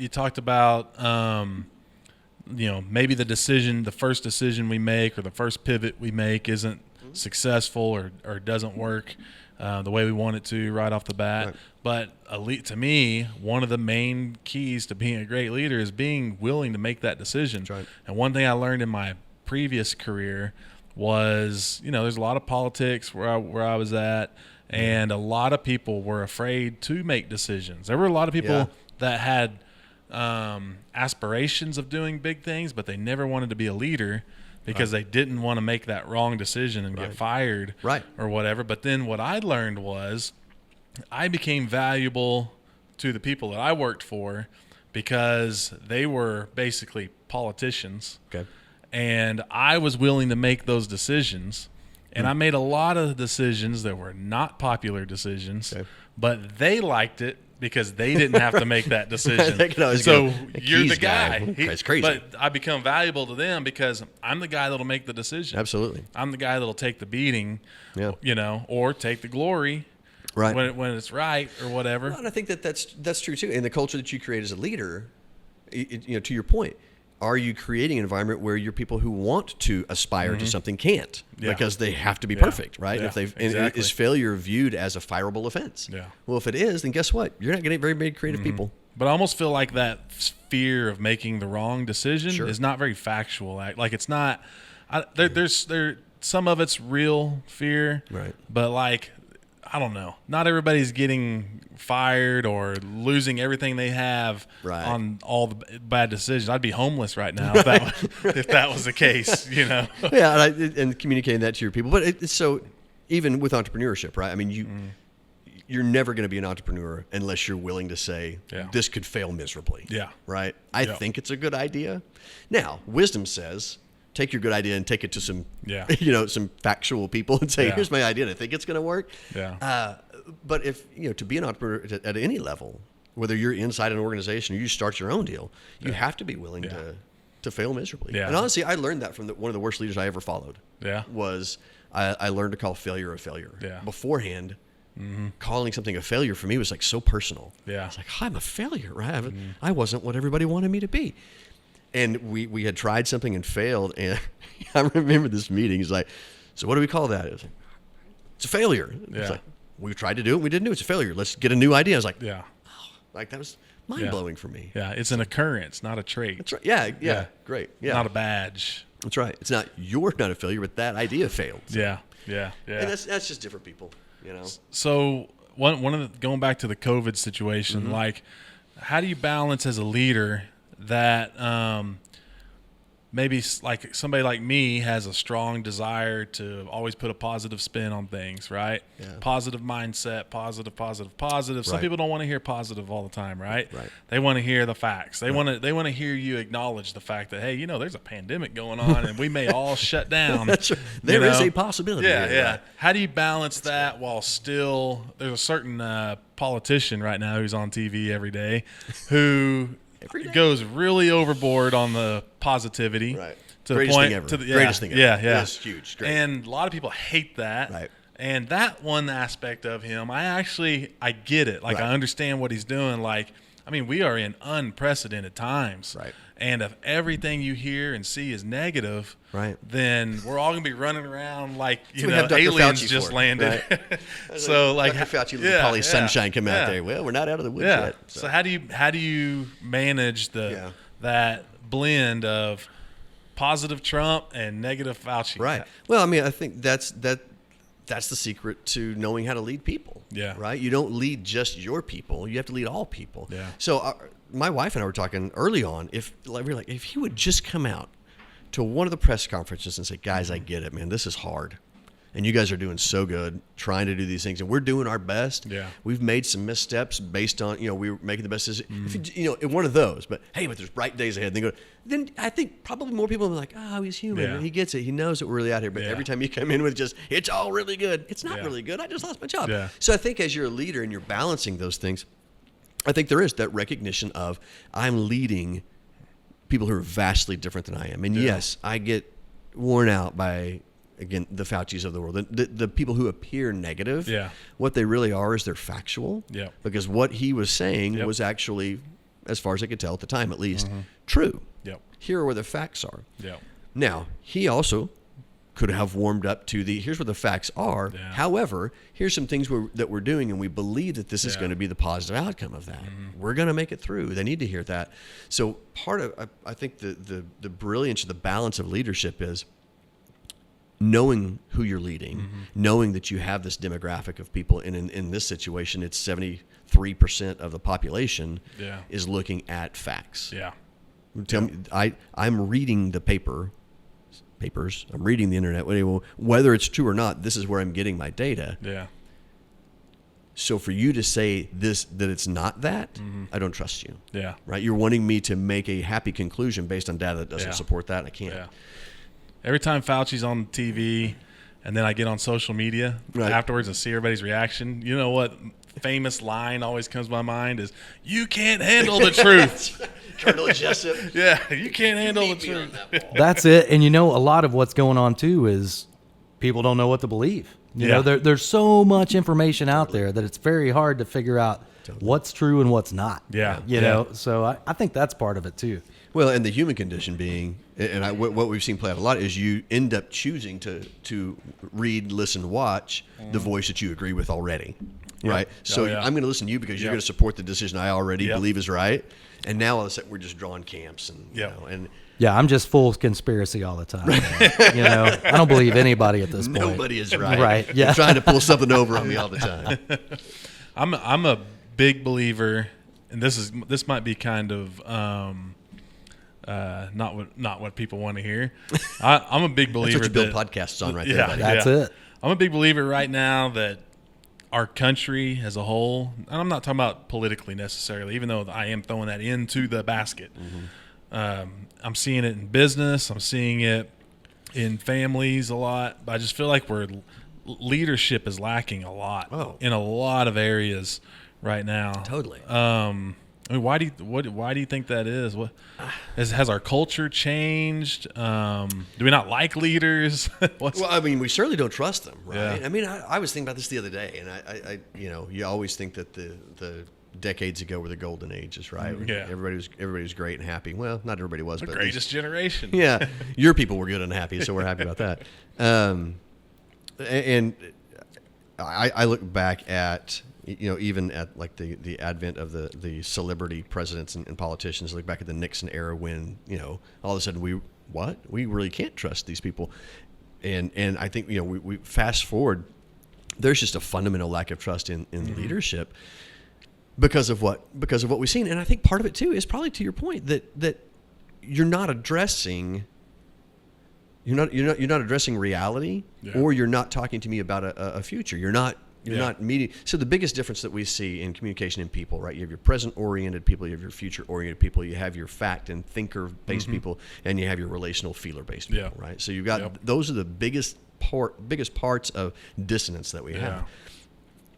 you know, maybe the first decision we make, or the first pivot we make isn't successful, or doesn't work the way we want it to right off the bat. Right. But to me, one of the main keys to being a great leader is being willing to make that decision. That's right. And one thing I learned in my previous career was, you know, there's a lot of politics where I was at, and a lot of people were afraid to make decisions. There were a lot of people that had aspirations of doing big things, but they never wanted to be a leader because they didn't want to make that wrong decision and get fired or whatever. But then what I learned was I became valuable to the people that I worked for because they were basically politicians. Okay. And I was willing to make those decisions. And I made a lot of decisions that were not popular decisions, but they liked it because they didn't have to make that decision. So you're the guy. It's crazy. But I become valuable to them because I'm the guy that'll make the decision. Absolutely. I'm the guy that'll take the beating, you know, or take the glory when it's right or whatever. Well, and I think that's true too. And the culture that you create as a leader, you know, to your point, are you creating an environment where your people who want to aspire to something can't because they have to be perfect, right? Yeah, and is failure viewed as a fireable offense? Well, if it is, then guess what? You're not getting very many creative people. But I almost feel like that fear of making the wrong decision is not very factual. Like it's not. There's some of it's real fear, right? But like, I don't know. Not everybody's getting fired or losing everything they have on all the bad decisions. I'd be homeless right now if that was the case, you know. And communicating that to your people. But it's so, even with entrepreneurship, right? I mean, you're never going to be an entrepreneur unless you're willing to say this could fail miserably. Right? I think it's a good idea. Now, wisdom says, take your good idea and take it to some, you know, some factual people and say, here's my idea and I think it's going to work. But if, you know, to be an entrepreneur at any level, whether you're inside an organization or you start your own deal, you have to be willing to fail miserably. And honestly, I learned that from one of the worst leaders I ever followed. Was I learned to call failure a failure. Beforehand, calling something a failure for me was like so personal. It's like, I'm a failure, right? I wasn't what everybody wanted me to be. And we had tried something and failed, and I remember this meeting. He's like, so what do we call that? It was like, it's a failure. It's like, we tried to do it, we didn't do it. It's a failure. Let's get a new idea. I was like, like that was mind-blowing for me. It's an occurrence, not a trait. That's right. Yeah. Great. Yeah. Not a badge. That's right. It's not, you're not a failure, but that idea failed. Yeah. And that's just different people, you know. So one of the, going back to the COVID situation, like, how do you balance as a leader that maybe like somebody like me has a strong desire to always put a positive spin on things, right? Positive mindset, positive. Some people don't want to hear positive all the time, right? They want to hear the facts. They want to hear you acknowledge the fact that, hey, you know, there's a pandemic going on and we may all shut down. There is a possibility. How do you balance that while still there's a certain politician right now who's on TV every day who goes really overboard on the positivity. Right. To Greatest the point, thing ever. To the, Greatest thing ever. Yeah, yeah. It's huge. Great. And a lot of people hate that. Right. And that one aspect of him, I get it. Like, Right. I understand what he's doing. Like, I mean, we are in unprecedented times. Right. And if everything you hear and see is negative, Right. then we're all going to be running around like, So we have Dr. aliens Fauci just for it, landed. right? So, like, Dr. Fauci, Polly Sunshine come out there. Well, we're not out of the woods yet. So how do you manage that blend of positive Trump and negative Fauci? Right. Well, I mean, I think that's the secret to knowing how to lead people. Yeah. Right. You don't lead just your people. You have to lead all people. Yeah. So my wife and I were talking early on. If he would just come out to one of the press conferences and say, "Guys, I get it, man. This is hard, and you guys are doing so good trying to do these things, and we're doing our best. Yeah. We've made some missteps based on we were making the best decision. If in one of those, but there's bright days ahead. Then I think probably more people will be like, oh, he's human. Yeah. He gets it. He knows that we're really out here. But Yeah. every time you come in with just, it's all really good. It's not Yeah. really good. I just lost my job. Yeah. So I think as you're a leader and you're balancing those things, I think there is that recognition of I'm leading people who are vastly different than I am. And yes, I get worn out by, again, the Faucis of the world, the people who appear negative. Yeah. What they really are is they're factual. Yeah. Because what he was saying Yep. was actually, as far as I could tell at the time at least, true. Yep. Here are where the facts are. Yep. Now, he also could have warmed up to here's what the facts are. Yeah. However, here's some things that we're doing, and we believe that this is Yeah. going to be the positive outcome of that. We're going to make it through. They need to hear that. So part of, I think the brilliance of the balance of leadership is knowing who you're leading, knowing that you have this demographic of people, and in this situation, it's 73% of the population Yeah. is looking at facts. Yeah. Tell me, I'm reading the papers. I'm reading the internet. Whether it's true or not, this is where I'm getting my data. Yeah. So for you to say that it's not that, I don't trust you. Yeah. Right? You're wanting me to make a happy conclusion based on data that doesn't Yeah. support that. I can't. Yeah. Every time Fauci's on TV, and then I get on social media afterwards and see everybody's reaction, you know what famous line always comes to my mind is, "You can't handle the truth." Colonel Jessup. Yeah, you can't handle the truth. That's it. And a lot of what's going on too is people don't know what to believe. You know, there's so much information out there that it's very hard to figure out what's true and what's not. Yeah. You know, so I think that's part of it too. Well, and the human condition being, and what we've seen play out a lot is you end up choosing to read, listen, watch the voice that you agree with already, right? So I'm going to listen to you because you're going to support the decision I already believe is right. And now all of a sudden we're just drawing camps and Yeah, I'm just full conspiracy all the time. I don't believe anybody at this point. Nobody is right. Right, yeah. You're trying to pull something over on me all the time. I'm a big believer, and this might be kind of not what people want to hear. I'm a big believer. That's what you build podcasts on, right there, buddy. That's it. I'm a big believer right now that our country as a whole, and I'm not talking about politically necessarily, even though I am throwing that into the basket. I'm seeing it in business. I'm seeing it in families a lot. But I just feel like leadership is lacking a lot in a lot of areas right now. Totally. I mean, why do you think that is? Has our culture changed? Do we not like leaders? Well, I mean, we certainly don't trust them, right? Yeah. I mean, I was thinking about this the other day, and I you always think that the decades ago were the golden ages, right? Yeah. Everybody was great and happy. Well, not everybody was, The but greatest generation. yeah, your people were good and happy, so we're happy about that. And I look back at even at like the advent of the celebrity presidents and politicians. Look back at the Nixon era when all of a sudden we really can't trust these people, and I think we fast forward. There's just a fundamental lack of trust in leadership because of what we've seen, and I think part of it too is probably to your point that you're not addressing. You're not addressing reality, or you're not talking to me about a future. You're not meeting. So the biggest difference that we see in communication in people, right? You have your present-oriented people, you have your future-oriented people, you have your fact and thinker-based people, and you have your relational feeler-based people, right? So you've got those are the biggest parts of dissonance that we have.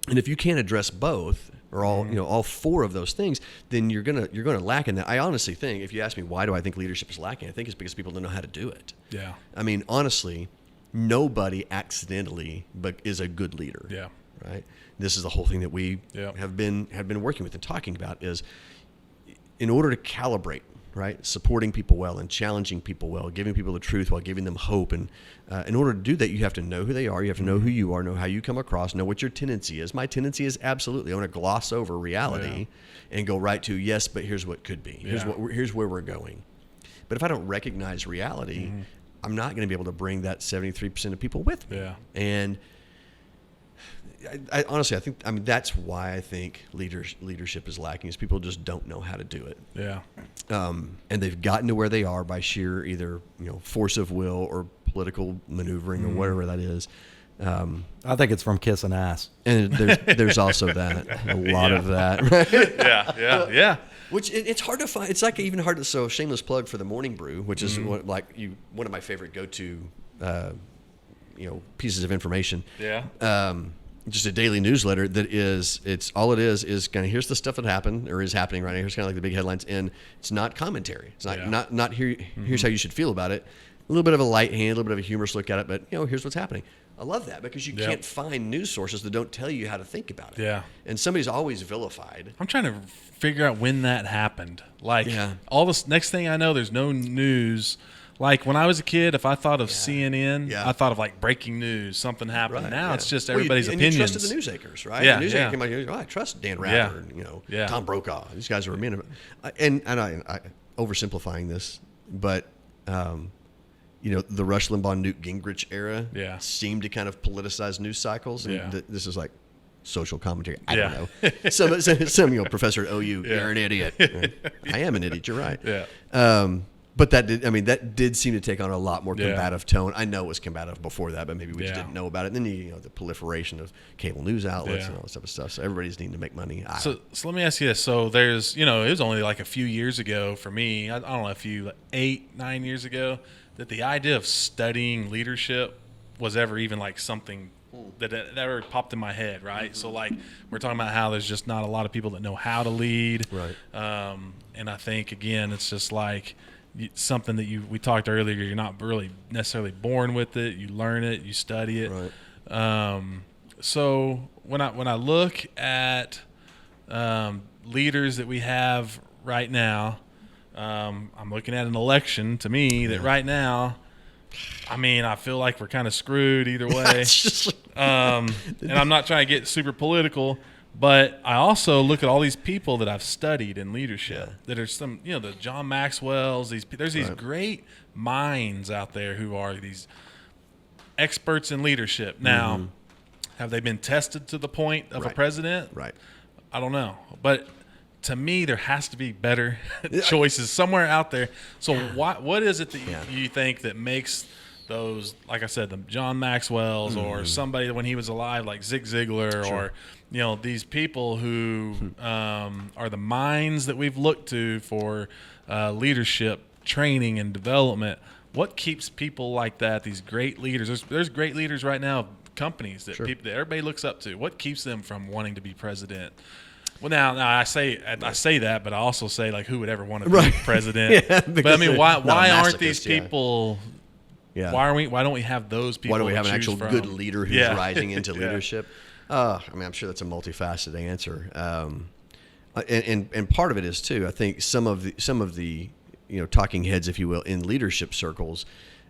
And if you can't address both or all, all four of those things, then you're gonna lack in that. I honestly think, if you ask me why do I think leadership is lacking, I think it's because people don't know how to do it. Yeah. I mean, honestly, nobody accidentally but is a good leader. Yeah. Right. This is the whole thing that we have been working with and talking about is, in order to calibrate, right, supporting people well and challenging people well, giving people the truth while giving them hope. And in order to do that, you have to know who they are. You have to know who you are, know how you come across, know what your tendency is. My tendency is absolutely, I want to gloss over reality and go right to, yes, but here's what could be. Here's where we're going. But if I don't recognize reality, I'm not going to be able to bring that 73% of people with me. Yeah. And I honestly, I mean, that's why I think leadership is lacking, is people just don't know how to do it. Yeah. And they've gotten to where they are by sheer either, force of will or political maneuvering or whatever that is. I think it's from kissing ass. And there's also that, a lot of that. Right? Yeah. Which it's hard to find. It's like even hard to, so shameless plug for the Morning Brew, which is one of my favorite go-to, pieces of information. Yeah. Just a daily newsletter that is kind of, here's the stuff that happened or is happening right now. Here's kind of like the big headlines, and it's not commentary. It's not here. Here's how you should feel about it. A little bit of a light hand, a little bit of a humorous look at it, but here's what's happening. I love that because you can't find news sources that don't tell you how to think about it. Yeah. And somebody's always vilified. I'm trying to figure out when that happened. Like all this, next thing I know, there's no news. Like when I was a kid, if I thought of CNN, I thought of like breaking news, something happened. Right, it's just everybody's and opinions. You trusted the news anchors, right? Yeah, the news anchor came out and I trust Dan Rather, and, Tom Brokaw. These guys are men. And I oversimplifying this, but the Rush Limbaugh, Newt Gingrich era seemed to kind of politicize news cycles. And this is like social commentary. I don't know. Some professor at OU, you're an idiot. I am an idiot. You're right. Yeah. But that did seem to take on a lot more combative tone. I know it was combative before that, but maybe we just didn't know about it. And then the proliferation of cable news outlets and all this type of stuff. So everybody's needing to make money. So let me ask you this. So there's, it was only like a few years ago for me. I don't know, 8-9 years ago, that the idea of studying leadership was ever even like something that ever popped in my head, right? So like we're talking about how there's just not a lot of people that know how to lead. Right. And I think, again, it's just like something that we talked earlier, you're not really necessarily born with it. You learn it, you study it. Right. So when I look at leaders that we have right now, I'm looking at an election to me that right now, I mean, I feel like we're kind of screwed either way. And I'm not trying to get super political, but I also look at all these people that I've studied in leadership that are some, the John Maxwell's, there's these great minds out there who are these experts in leadership. Now, have they been tested to the point of a president? Right. I don't know. But to me, there has to be better choices somewhere out there. So what is it that you think that makes those, like I said, the John Maxwell's or somebody when he was alive, like Zig Ziglar or, these people who are the minds that we've looked to for leadership training and development. What keeps people like that, these great leaders? There's great leaders right now, companies that people that everybody looks up to. What keeps them from wanting to be president? Well, now I say that, but I also say, like, who would ever want to be president? But I mean, why aren't these people? Yeah. Why don't we have those people? Why don't we have an actual from? good leader who's rising into leadership? I mean, I'm sure that's a multifaceted answer. And part of it is too. I think some of the talking heads, if you will, in leadership circles,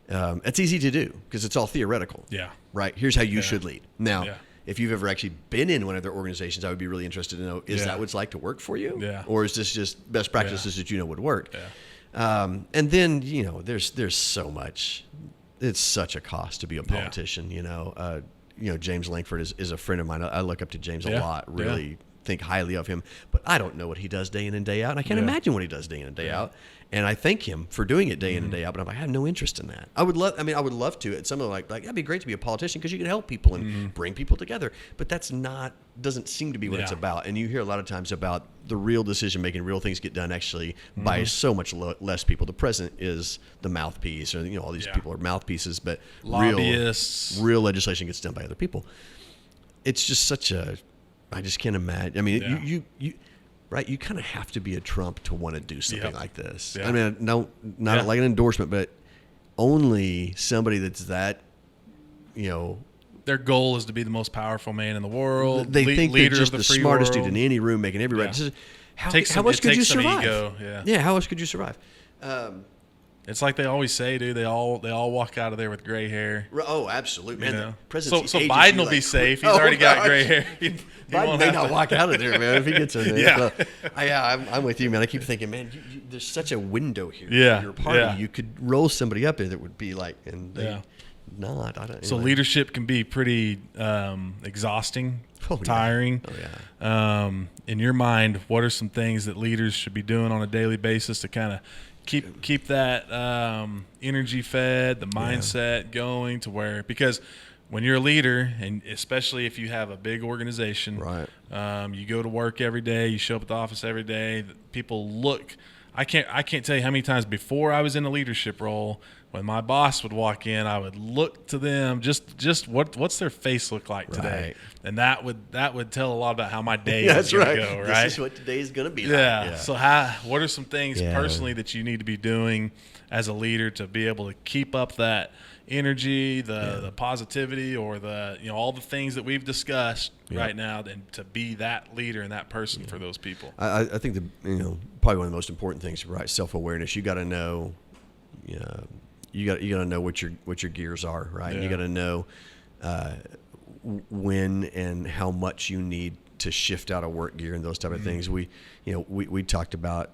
it's easy to do because it's all theoretical. Yeah. Right. Here's how you should lead. Now, if you've ever actually been in one of their organizations, I would be really interested to know, is that what it's like to work for you? Yeah. Or is this just best practices that would work? Yeah. And then, there's so much. It's such a cost to be a politician, James Langford is a friend of mine. I look up to James a lot, really think highly of him, but I don't know what he does day in and day out. And I can't imagine what he does day in and day out. And I thank him for doing it day in and day out, but I'm like, I have no interest in that. I would love to. It's something like that'd be great to be a politician because you can help people and bring people together. But doesn't seem to be what it's about. And you hear a lot of times about the real decision making, real things get done actually by so much less people. The president is the mouthpiece, or all these people are mouthpieces, but lobbyists, real legislation gets done by other people. It's just such a I just can't imagine. I mean, Yeah. you right? You kind of have to be a Trump to want to do something like this. Yeah. I mean, not like an endorsement, but only somebody that's that, Their goal is to be the most powerful man in the world. they think they're leader just of the free smartest world. dude in any room making every right Yeah. decision. How It else could you takes some survive? ego, yeah. How else could you survive? It's like they always say, dude. They all walk out of there with gray hair. Oh, absolutely, man. You know? The presidency So ages Biden you will like be safe. He's Oh, already got gosh. gray hair. He Biden won't may have not to- walk out of there, man, if he gets in there. Yeah. So, I'm with you, man. I keep thinking, man, there's such a window here. Yeah, For your party. yeah. You could roll somebody up there that would be like, and they Yeah. not. I don't. So anyway. leadership can be pretty exhausting, Oh, yeah. tiring. Oh, yeah. In your mind, what are some things that leaders should be doing on a daily basis to kind of keep that energy fed, the mindset going to where, because when you're a leader, and especially if you have a big organization, Right. You go to work every day, you show up at the office every day, people look. I can't tell you how many times before I was in a leadership role, when my boss would walk in, I would look to them, just what's their face look like today, Right. and that would tell a lot about how my day That's is going right. to go. Right. This is what today's going to be. Yeah. Like. Yeah. So what are some things Yeah. personally that you need to be doing as a leader to be able to keep up that energy, the positivity, or all the things that we've discussed right now, and to be that leader and that person for those people? I think probably one of the most important things, right? Self-awareness. You got to know, you got to know what your gears are, right? Yeah. You got to know when and how much you need to shift out of work gear and those type of things. We talked about.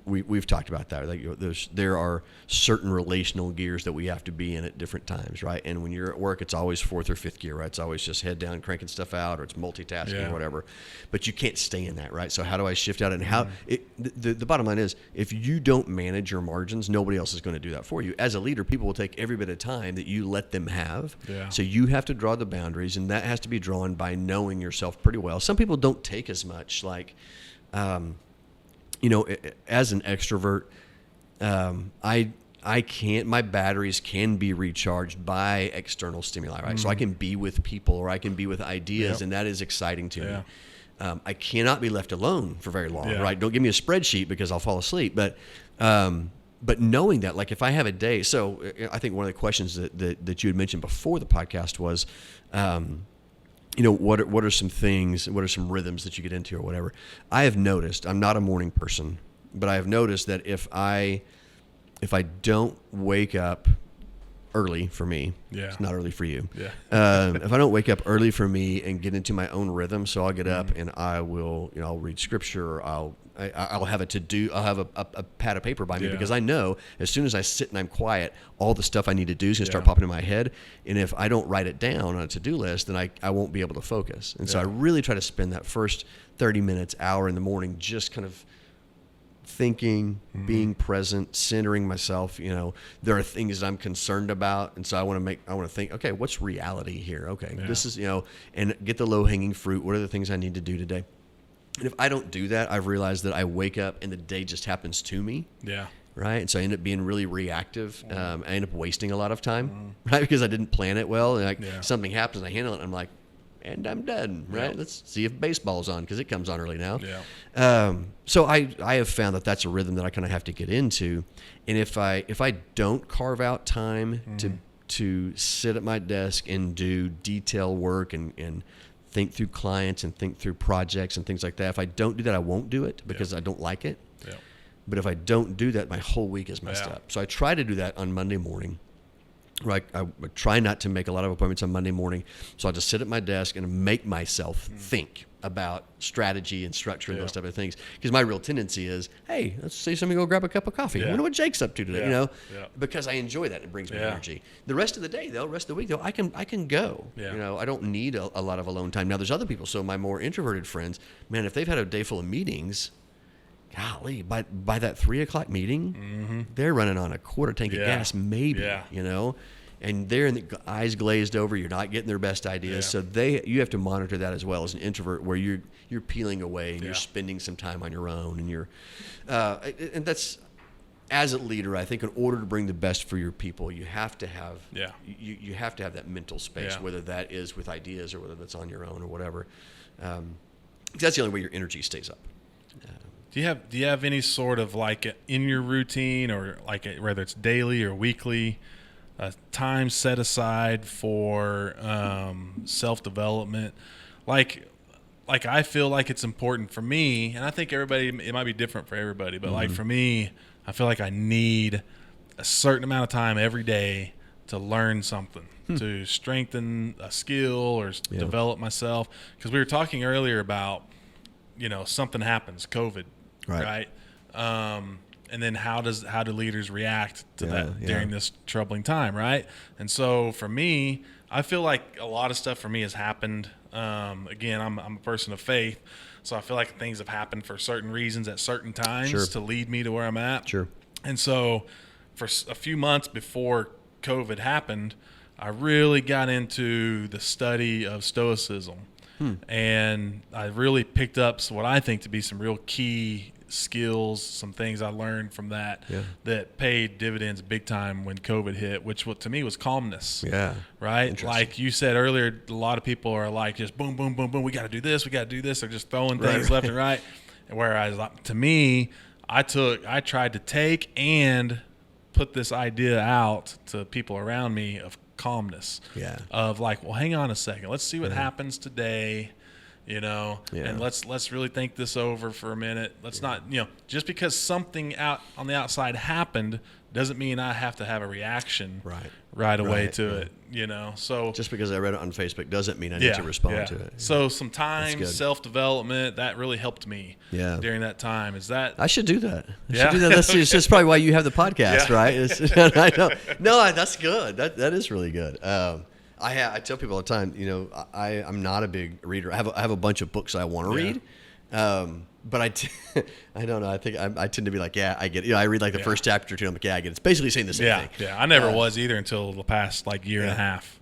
We've talked about that. Like, there are certain relational gears that we have to be in at different times, right? And when you're at work, it's always fourth or fifth gear, right? It's always just head down, cranking stuff out, or it's multitasking or whatever. But you can't stay in that, right? So how do I shift out? And how the bottom line is, if you don't manage your margins, nobody else is going to do that for you. As a leader, people will take every bit of time that you let them have. Yeah. So you have to draw the boundaries, and that has to be drawn by knowing yourself pretty well. Some people don't take as much, like. As an extrovert, I can't. My batteries can be recharged by external stimuli, right? So I can be with people, or I can be with ideas, and that is exciting to me. I cannot be left alone for very long, right? Don't give me a spreadsheet because I'll fall asleep. But knowing that, like, if I have a day, so I think one of the questions that you had mentioned before the podcast was. What are some things, what are some rhythms that you get into or whatever? I have noticed, I'm not a morning person, but I have noticed that if I don't wake up early for me, it's not early for you. Yeah. If I don't wake up early for me and get into my own rhythm, so I'll get up and I will, I'll read scripture, or I'll have a to-do, I'll have a pad of paper by me, because I know as soon as I sit and I'm quiet, all the stuff I need to do is going to start popping in my head. And if I don't write it down on a to-do list, then I won't be able to focus. And so I really try to spend that first 30 minutes, hour in the morning, just kind of thinking, being present, centering myself. There are things that I'm concerned about, and so I want to think, okay, what's reality here? Okay, this is, and get the low-hanging fruit. What are the things I need to do today? And if I don't do that, I've realized that I wake up and the day just happens to me. Yeah. Right. And so I end up being really reactive. I end up wasting a lot of time, right? Because I didn't plan it well. And something happens, I handle it, and I'm like, and I'm done, right? Let's see if baseball's on, because it comes on early now. So I have found that that's a rhythm that I kind of have to get into. And if I don't carve out time to sit at my desk and do detail work and think through clients and think through projects and things like that, if I don't do that, I won't do it because I don't like it. But if I don't do that, my whole week is messed up. So I try to do that on Monday morning. Right, I try not to make a lot of appointments on Monday morning. So I'll just sit at my desk and make myself think about strategy and structure and those type of things. Because my real tendency is, hey, let's see somebody go grab a cup of coffee. I wonder what Jake's up to today. Because I enjoy that. It brings me energy. The rest of the day, though, rest of the week, though, I can go. I don't need a lot of alone time. Now, there's other people. So my more introverted friends, man, if they've had a day full of meetings, golly, by that 3 o'clock meeting, they're running on a quarter tank of gas, maybe, and they're in the eyes glazed over. You're not getting their best ideas. So you have to monitor that as well as an introvert, where you're peeling away and you're spending some time on your own, and you're, and that's, as a leader, I think in order to bring the best for your people, you have to have you have to have that mental space, whether that is with ideas or whether that's on your own or whatever. That's the only way your energy stays up. Do you have any sort of like in your routine or like whether it's daily or weekly, time set aside for self-development? Like I feel like it's important for me, and I think it might be different for everybody, but like for me, I feel like I need a certain amount of time every day to learn something, to strengthen a skill or develop myself. Because we were talking earlier about, something happens, COVID, right? And then how do leaders react to that during this troubling time, right? And so for me, I feel like a lot of stuff for me has happened. Again, I'm a person of faith, so I feel like things have happened for certain reasons at certain times to lead me to where I'm at. Sure. And so for a few months before COVID happened, I really got into the study of Stoicism. And I really picked up what I think to be some real key skills, some things I learned from that paid dividends big time when COVID hit, which to me was calmness. Yeah. Right? Like you said earlier, a lot of people are like just boom, boom, boom, boom. We got to do this. They're just throwing things left and right. Whereas to me, I tried to take and put this idea out to people around me of calmness. Yeah. Of like, well, hang on a second. Let's see what happens today. And let's really think this over for a minute. Let's not, just because something out on the outside happened doesn't mean I have to have a reaction right away to it, So just because I read it on Facebook doesn't mean I need to respond to it. So some time, self-development, that really helped me during that time. Is that I should do that. That's probably why you have the podcast, right? I know. No, that's good. That is really good. I tell people all the time, I'm not a big reader. I have a bunch of books I want to read, but I don't know. I think I tend to be like, I get it. I read like the first chapter or two. I'm like, I get it. It's basically saying the same thing. Yeah, I never was either until the past year and a half.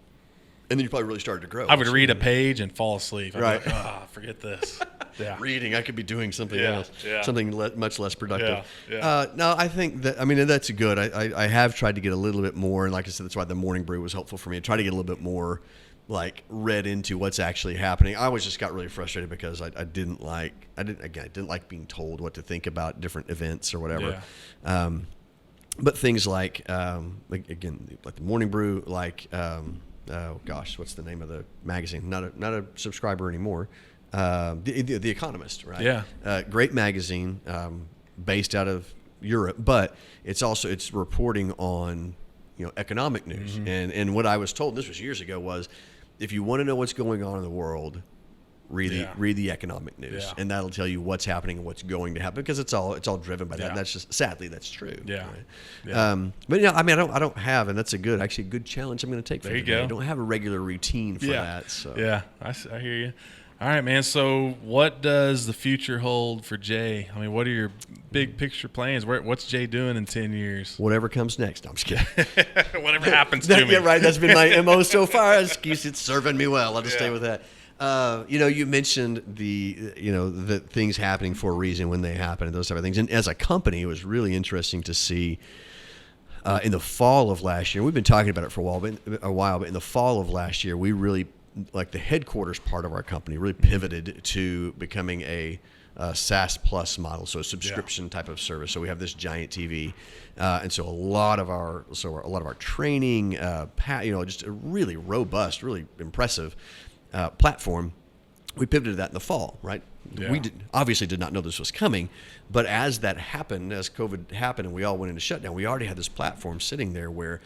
And then you probably really started to grow. I would read a page and fall asleep. I'd be like, forget this. Yeah. Reading, I could be doing something else, something much less productive. No, I think that's good. I have tried to get a little bit more, and like I said, that's why the Morning Brew was helpful for me. I try to get a little bit more read into what's actually happening. I always just got really frustrated because I didn't like being told what to think about different events or whatever. But things like again, like the Morning Brew, oh gosh, what's the name of the magazine? Not a subscriber anymore. The Economist, right? Yeah. Great magazine, based out of Europe, but it's reporting on economic news. And what I was told, this was years ago, was if you want to know what's going on in the world, read the economic news, and that'll tell you what's happening and what's going to happen, because it's all driven by that. And that's just, sadly, that's true. Yeah. Right? But I don't have, and that's a good challenge I'm going to take for today. I don't have a regular routine for that. So I hear you. All right, man. So what does the future hold for Jay? What are your big picture plans? What's Jay doing in 10 years? Whatever comes next. I'm just kidding. Whatever happens to me. Yeah, right. That's been my MO so far. It's serving me well. I'll just stay with that. You mentioned the things happening for a reason when they happen and those type of things. And as a company, it was really interesting to see in the fall of last year. We've been talking about it for a while, but in the fall of last year, we really, like the headquarters part of our company, really pivoted to becoming a SaaS plus model, so a subscription type of service. So we have this giant TV, and so a lot of our training, just a really robust, really impressive platform. We pivoted to that in the fall, right? Yeah. We obviously did not know this was coming, but as that happened, as COVID happened, and we all went into shutdown, we already had this platform sitting there where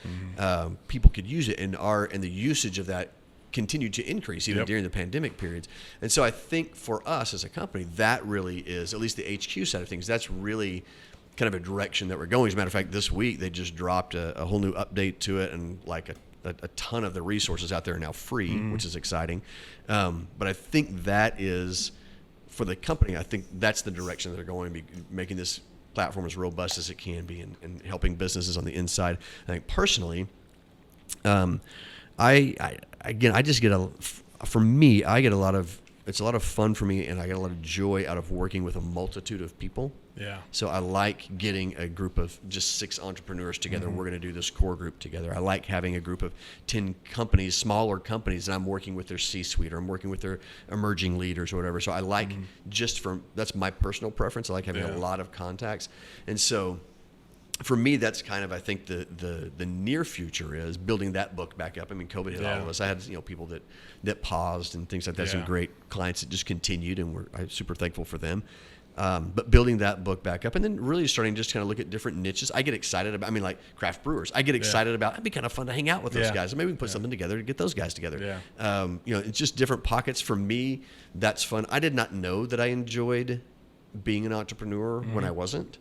people could use it, and the usage of that continued to increase even during the pandemic periods. And so I think for us as a company, that really is, at least the HQ side of things, that's really kind of a direction that we're going. As a matter of fact, this week they just dropped a whole new update to it, and like a ton of the resources out there are now free, which is exciting. But I think that is, for the company, I think that's the direction that they're going to be, making this platform as robust as it can be, and helping businesses on the inside. I think personally, I just get I get a lot of of fun for me, and I get a lot of joy out of working with a multitude of people. Yeah. So I like getting a group of just 6 entrepreneurs together. We're going to do this core group together. I like having a group of 10 companies, smaller companies, and I'm working with their C-suite, or I'm working with their emerging leaders or whatever. So I like that's my personal preference. I like having a lot of contacts. And so for me, that's kind of, I think, the near future is building that book back up. I mean, COVID hit all of us. I had people that paused and things like that. Some great clients that just continued, and I'm super thankful for them. But building that book back up, and then really starting just kind of look at different niches. I get excited about, like craft brewers. I get excited about, it'd be kind of fun to hang out with those guys. Maybe we can put something together to get those guys together. It's just different pockets. For me, that's fun. I did not know that I enjoyed being an entrepreneur when I wasn't.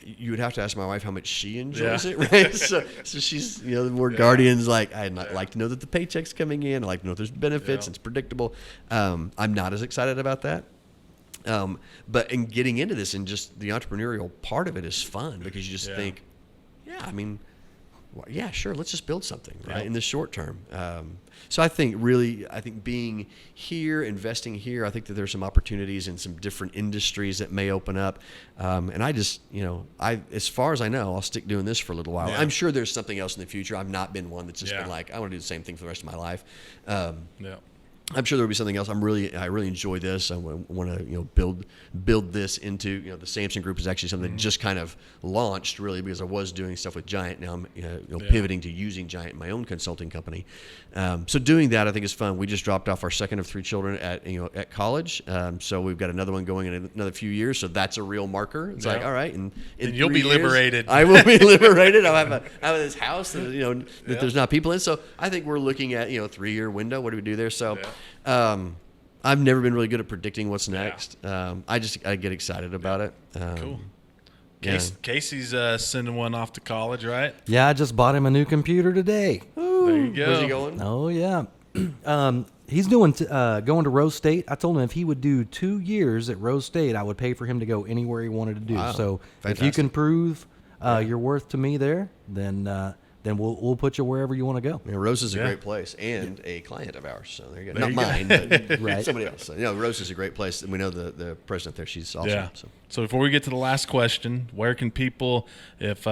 You would have to ask my wife how much she enjoys it, right? So she's, the more guardians, like, I'd like to know that the paycheck's coming in. I like to know if there's benefits. It's predictable. I'm not as excited about that. But in getting into this, and just the entrepreneurial part of it is fun, because you just think, sure, let's just build something, right, in the short term. So I think being here, investing here, I think that there's some opportunities in some different industries that may open up. And I just, as far as I know, I'll stick doing this for a little while. I'm sure there's something else in the future. I've not been one that's just been like, I want to do the same thing for the rest of my life. I'm sure there'll be something else. I really enjoy this. I want to build this into the Sampson Group is actually something that just kind of launched, really, because I was doing stuff with Giant. Now I'm pivoting to using Giant in my own consulting company. So doing that, I think, is fun. We just dropped off our second of 3 children at college. So we've got another one going in another few years. So that's a real marker. It's like, all right, and you'll be liberated. I will be liberated. I'll have this house that there's not people in. So I think we're looking at 3-year window. What do we do there? So. I've never been really good at predicting what's next. I get excited about it. Cool. Casey's sending one off to college, right? Yeah, I just bought him a new computer today. Ooh, there you go. Where's he going? Oh yeah, he's going to Rose State. I told him if he would do 2 years at Rose State, I would pay for him to go anywhere he wanted to do. Wow. So Fantastic. If you can prove your worth to me there, then we'll put you wherever you want to go. Rose is a great place, and a client of ours. So there you go. Not mine, but right. Somebody else. So, Rose is a great place, and we know the president there. She's awesome. Yeah. So before we get to the last question, where can people, if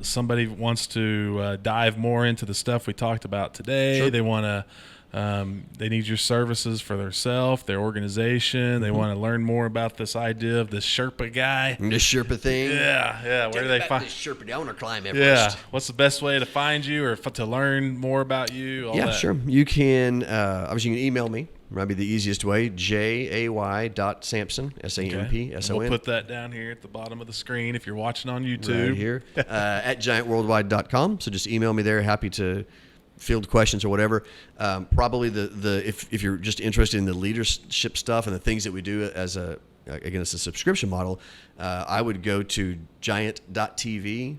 somebody wants to dive more into the stuff we talked about today, they want to. They need your services for themselves, their organization. They want to learn more about this idea of this Sherpa guy. This Sherpa thing. Yeah. Where do they find this Sherpa? I want to climb Everest. Yeah. What's the best way to find you or to learn more about you? All that? Sure. You can obviously you can email me. Might be the easiest way. jay.sampson, SAMPSON. We'll put that down here at the bottom of the screen if you're watching on YouTube. Right here at giantworldwide.com. So just email me there. Happy to field questions or whatever. Probably if you're just interested in the leadership stuff and the things that we do it's a subscription model, I would go to giant.tv/Jay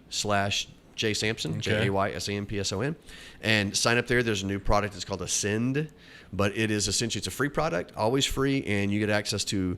Sampson, JAYSAMPSON, and sign up there. There's a new product. It's called Ascend, but it is essentially, it's a free product, always free, and you get access to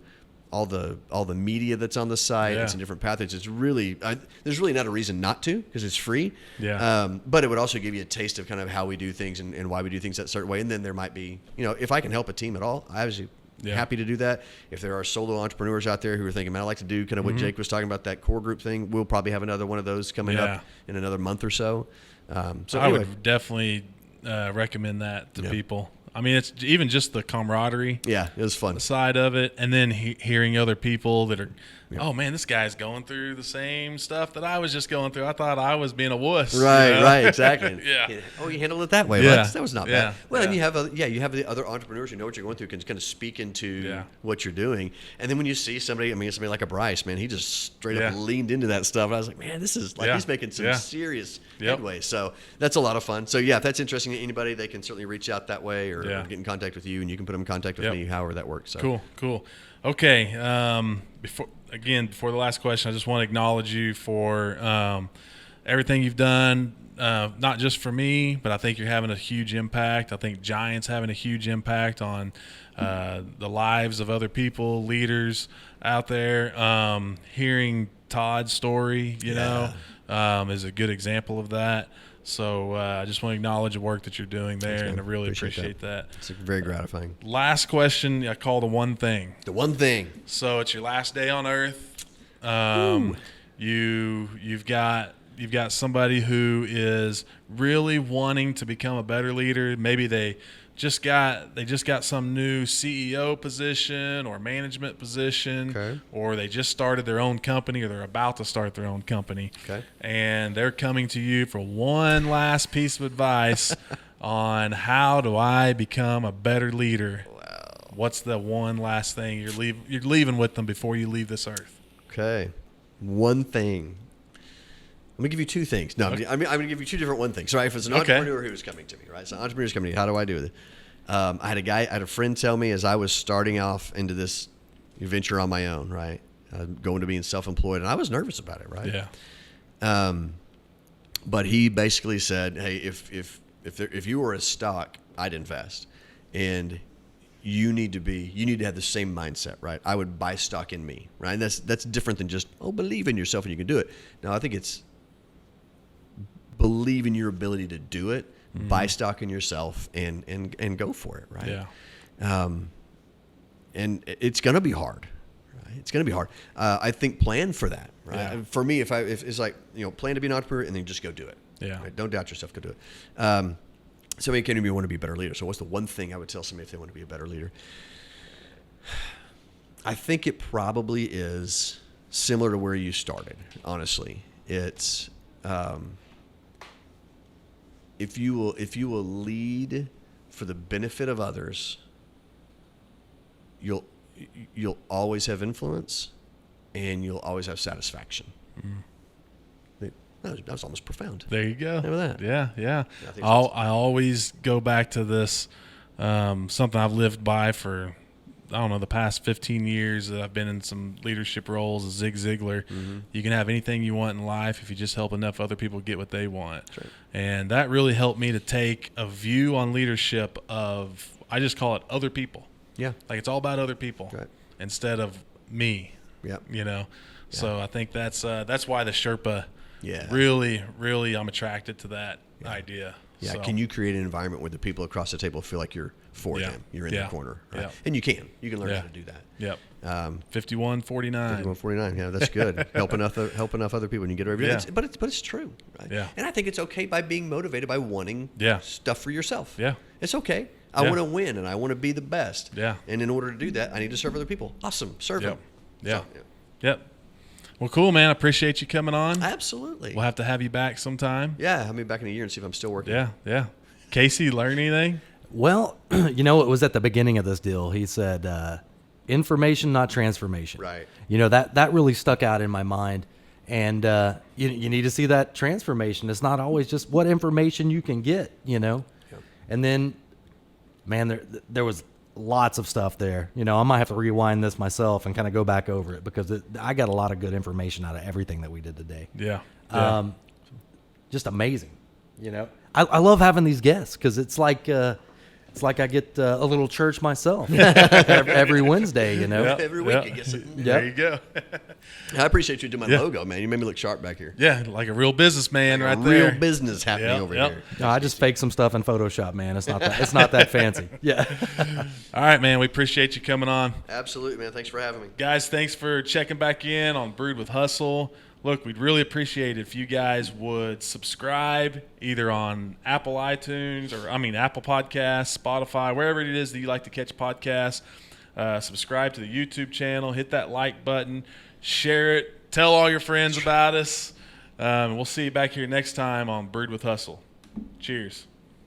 all the media that's on the site. It's in different pathways. It's really there's really not a reason not to, because it's free. But it would also give you a taste of kind of how we do things and why we do things that certain way. And then there might be, if I can help a team at all, I was happy to do that. If there are solo entrepreneurs out there who are thinking, man, I'd like to do kind of what Jake was talking about, that core group thing, we'll probably have another one of those coming up in another month or so. I would definitely recommend that to people. I mean, it's even just the camaraderie. Yeah, it was fun. Side of it, and then hearing other people that are, oh man, this guy's going through the same stuff that I was just going through. I thought I was being a wuss. Right, exactly. Yeah. Oh, you handled it that way. Yeah. Well, that was not bad. Well, and you have the other entrepreneurs who know what you're going through, can kind of speak into what you're doing. And then when you see somebody like a Bryce, man, he just straight up leaned into that stuff. And I was like, man, this is like he's making some serious headway. So that's a lot of fun. So if that's interesting to anybody, they can certainly reach out that way or get in contact with you, and you can put them in contact with me, however that works. So. Cool. Okay. Before the last question, I just want to acknowledge you for everything you've done, not just for me, but I think you're having a huge impact. I think Giant's having a huge impact on the lives of other people, leaders out there. Hearing Todd's story, is a good example of that. So I just want to acknowledge the work that you're doing there, Thanks, man. and I really Appreciate appreciate that. It's very gratifying. Last question I call the one thing. The one thing. So it's your last day on earth. You've got somebody who is really wanting to become a better leader. Maybe they just got some new CEO position or management position, Okay. or they just started their own company, or they're about to start their own company. Okay. And they're coming to you for one last piece of advice on how do I become a better leader. Wow. What's the one last thing you're leaving with them before you leave this earth? Okay. One thing. I'm going to give you two things. No, Okay. I'm going to give you two different one things. So if it's an entrepreneur who's coming to me, right? So entrepreneur's coming to me. How do I do it? I had a friend tell me as I was starting off into this venture on my own, right? Going to being self-employed, and I was nervous about it, right? Yeah. But he basically said, hey, if you were a stock, I'd invest. And you need to have the same mindset, right? I would buy stock in me, right? And that's different than just, believe in yourself and you can do it. No, I think it's believe in your ability to do it, buy stock in yourself, and go for it, right? Yeah. And it's going to be hard, right? It's going to be hard. I think plan for that, right? Yeah. For me, if it's like, plan to be an entrepreneur and then just go do it. Yeah. Right? Don't doubt yourself, go do it. Somebody can want to be a better leader. So what's the one thing I would tell somebody if they want to be a better leader? I think it probably is similar to where you started, honestly. It's if you will lead for the benefit of others, you'll always have influence and you'll always have satisfaction. That was almost profound. There you go. Remember that? Yeah. I always go back to this, something I've lived by for, I don't know, the past 15 years that I've been in some leadership roles. Zig Ziglar. Mm-hmm. You can have anything you want in life if you just help enough other people get what they want. That's right. And that really helped me to take a view on leadership of, I just call it other people. Yeah. Like it's all about other people instead of me. Yep. So I think that's why the Sherpa. Yeah. Really, I'm attracted to that idea. Yeah. So, Can you create an environment where the people across the table feel like you're for them? You're in their corner. Right? Yeah. And you can learn how to do that. Yep. 51-49. 51-49. Yeah, that's good. help enough other people and you get over it. Yeah. But it's true. Right? Yeah. And I think it's okay by being motivated by wanting stuff for yourself. Yeah. It's okay. I want to win and I want to be the best. Yeah. And in order to do that, I need to serve other people. Awesome. Serve them. Yeah. So, Yep. Well, cool, man. I appreciate you coming on. Absolutely. We'll have to have you back sometime. Yeah. I'll be back in a year and see if I'm still working. Yeah. Casey, learn anything? Well, it was at the beginning of this deal. He said, information, not transformation. Right. That really stuck out in my mind. And you need to see that transformation. It's not always just what information you can get, Yep. And then, man, there was lots of stuff there. I might have to rewind this myself and kind of go back over it because I got a lot of good information out of everything that we did today. Yeah. Just amazing. I love having these guests because it's like I get a little church myself every Wednesday. Every week. I guess. There you go. I appreciate you doing my logo, man. You made me look sharp back here. Yeah, like a real businessman right Real there. business happening over here. No, I just fake some stuff in Photoshop, man. It's not that fancy. Yeah. All right, man. We appreciate you coming on. Absolutely, man. Thanks for having me. Guys, thanks for checking back in on Brewed with Hustle. Look, we'd really appreciate it if you guys would subscribe either on Apple iTunes Apple Podcasts, Spotify, wherever it is that you like to catch podcasts. Subscribe to the YouTube channel. Hit that like button. Share it. Tell all your friends about us. We'll see you back here next time on Brewed with Hustle. Cheers.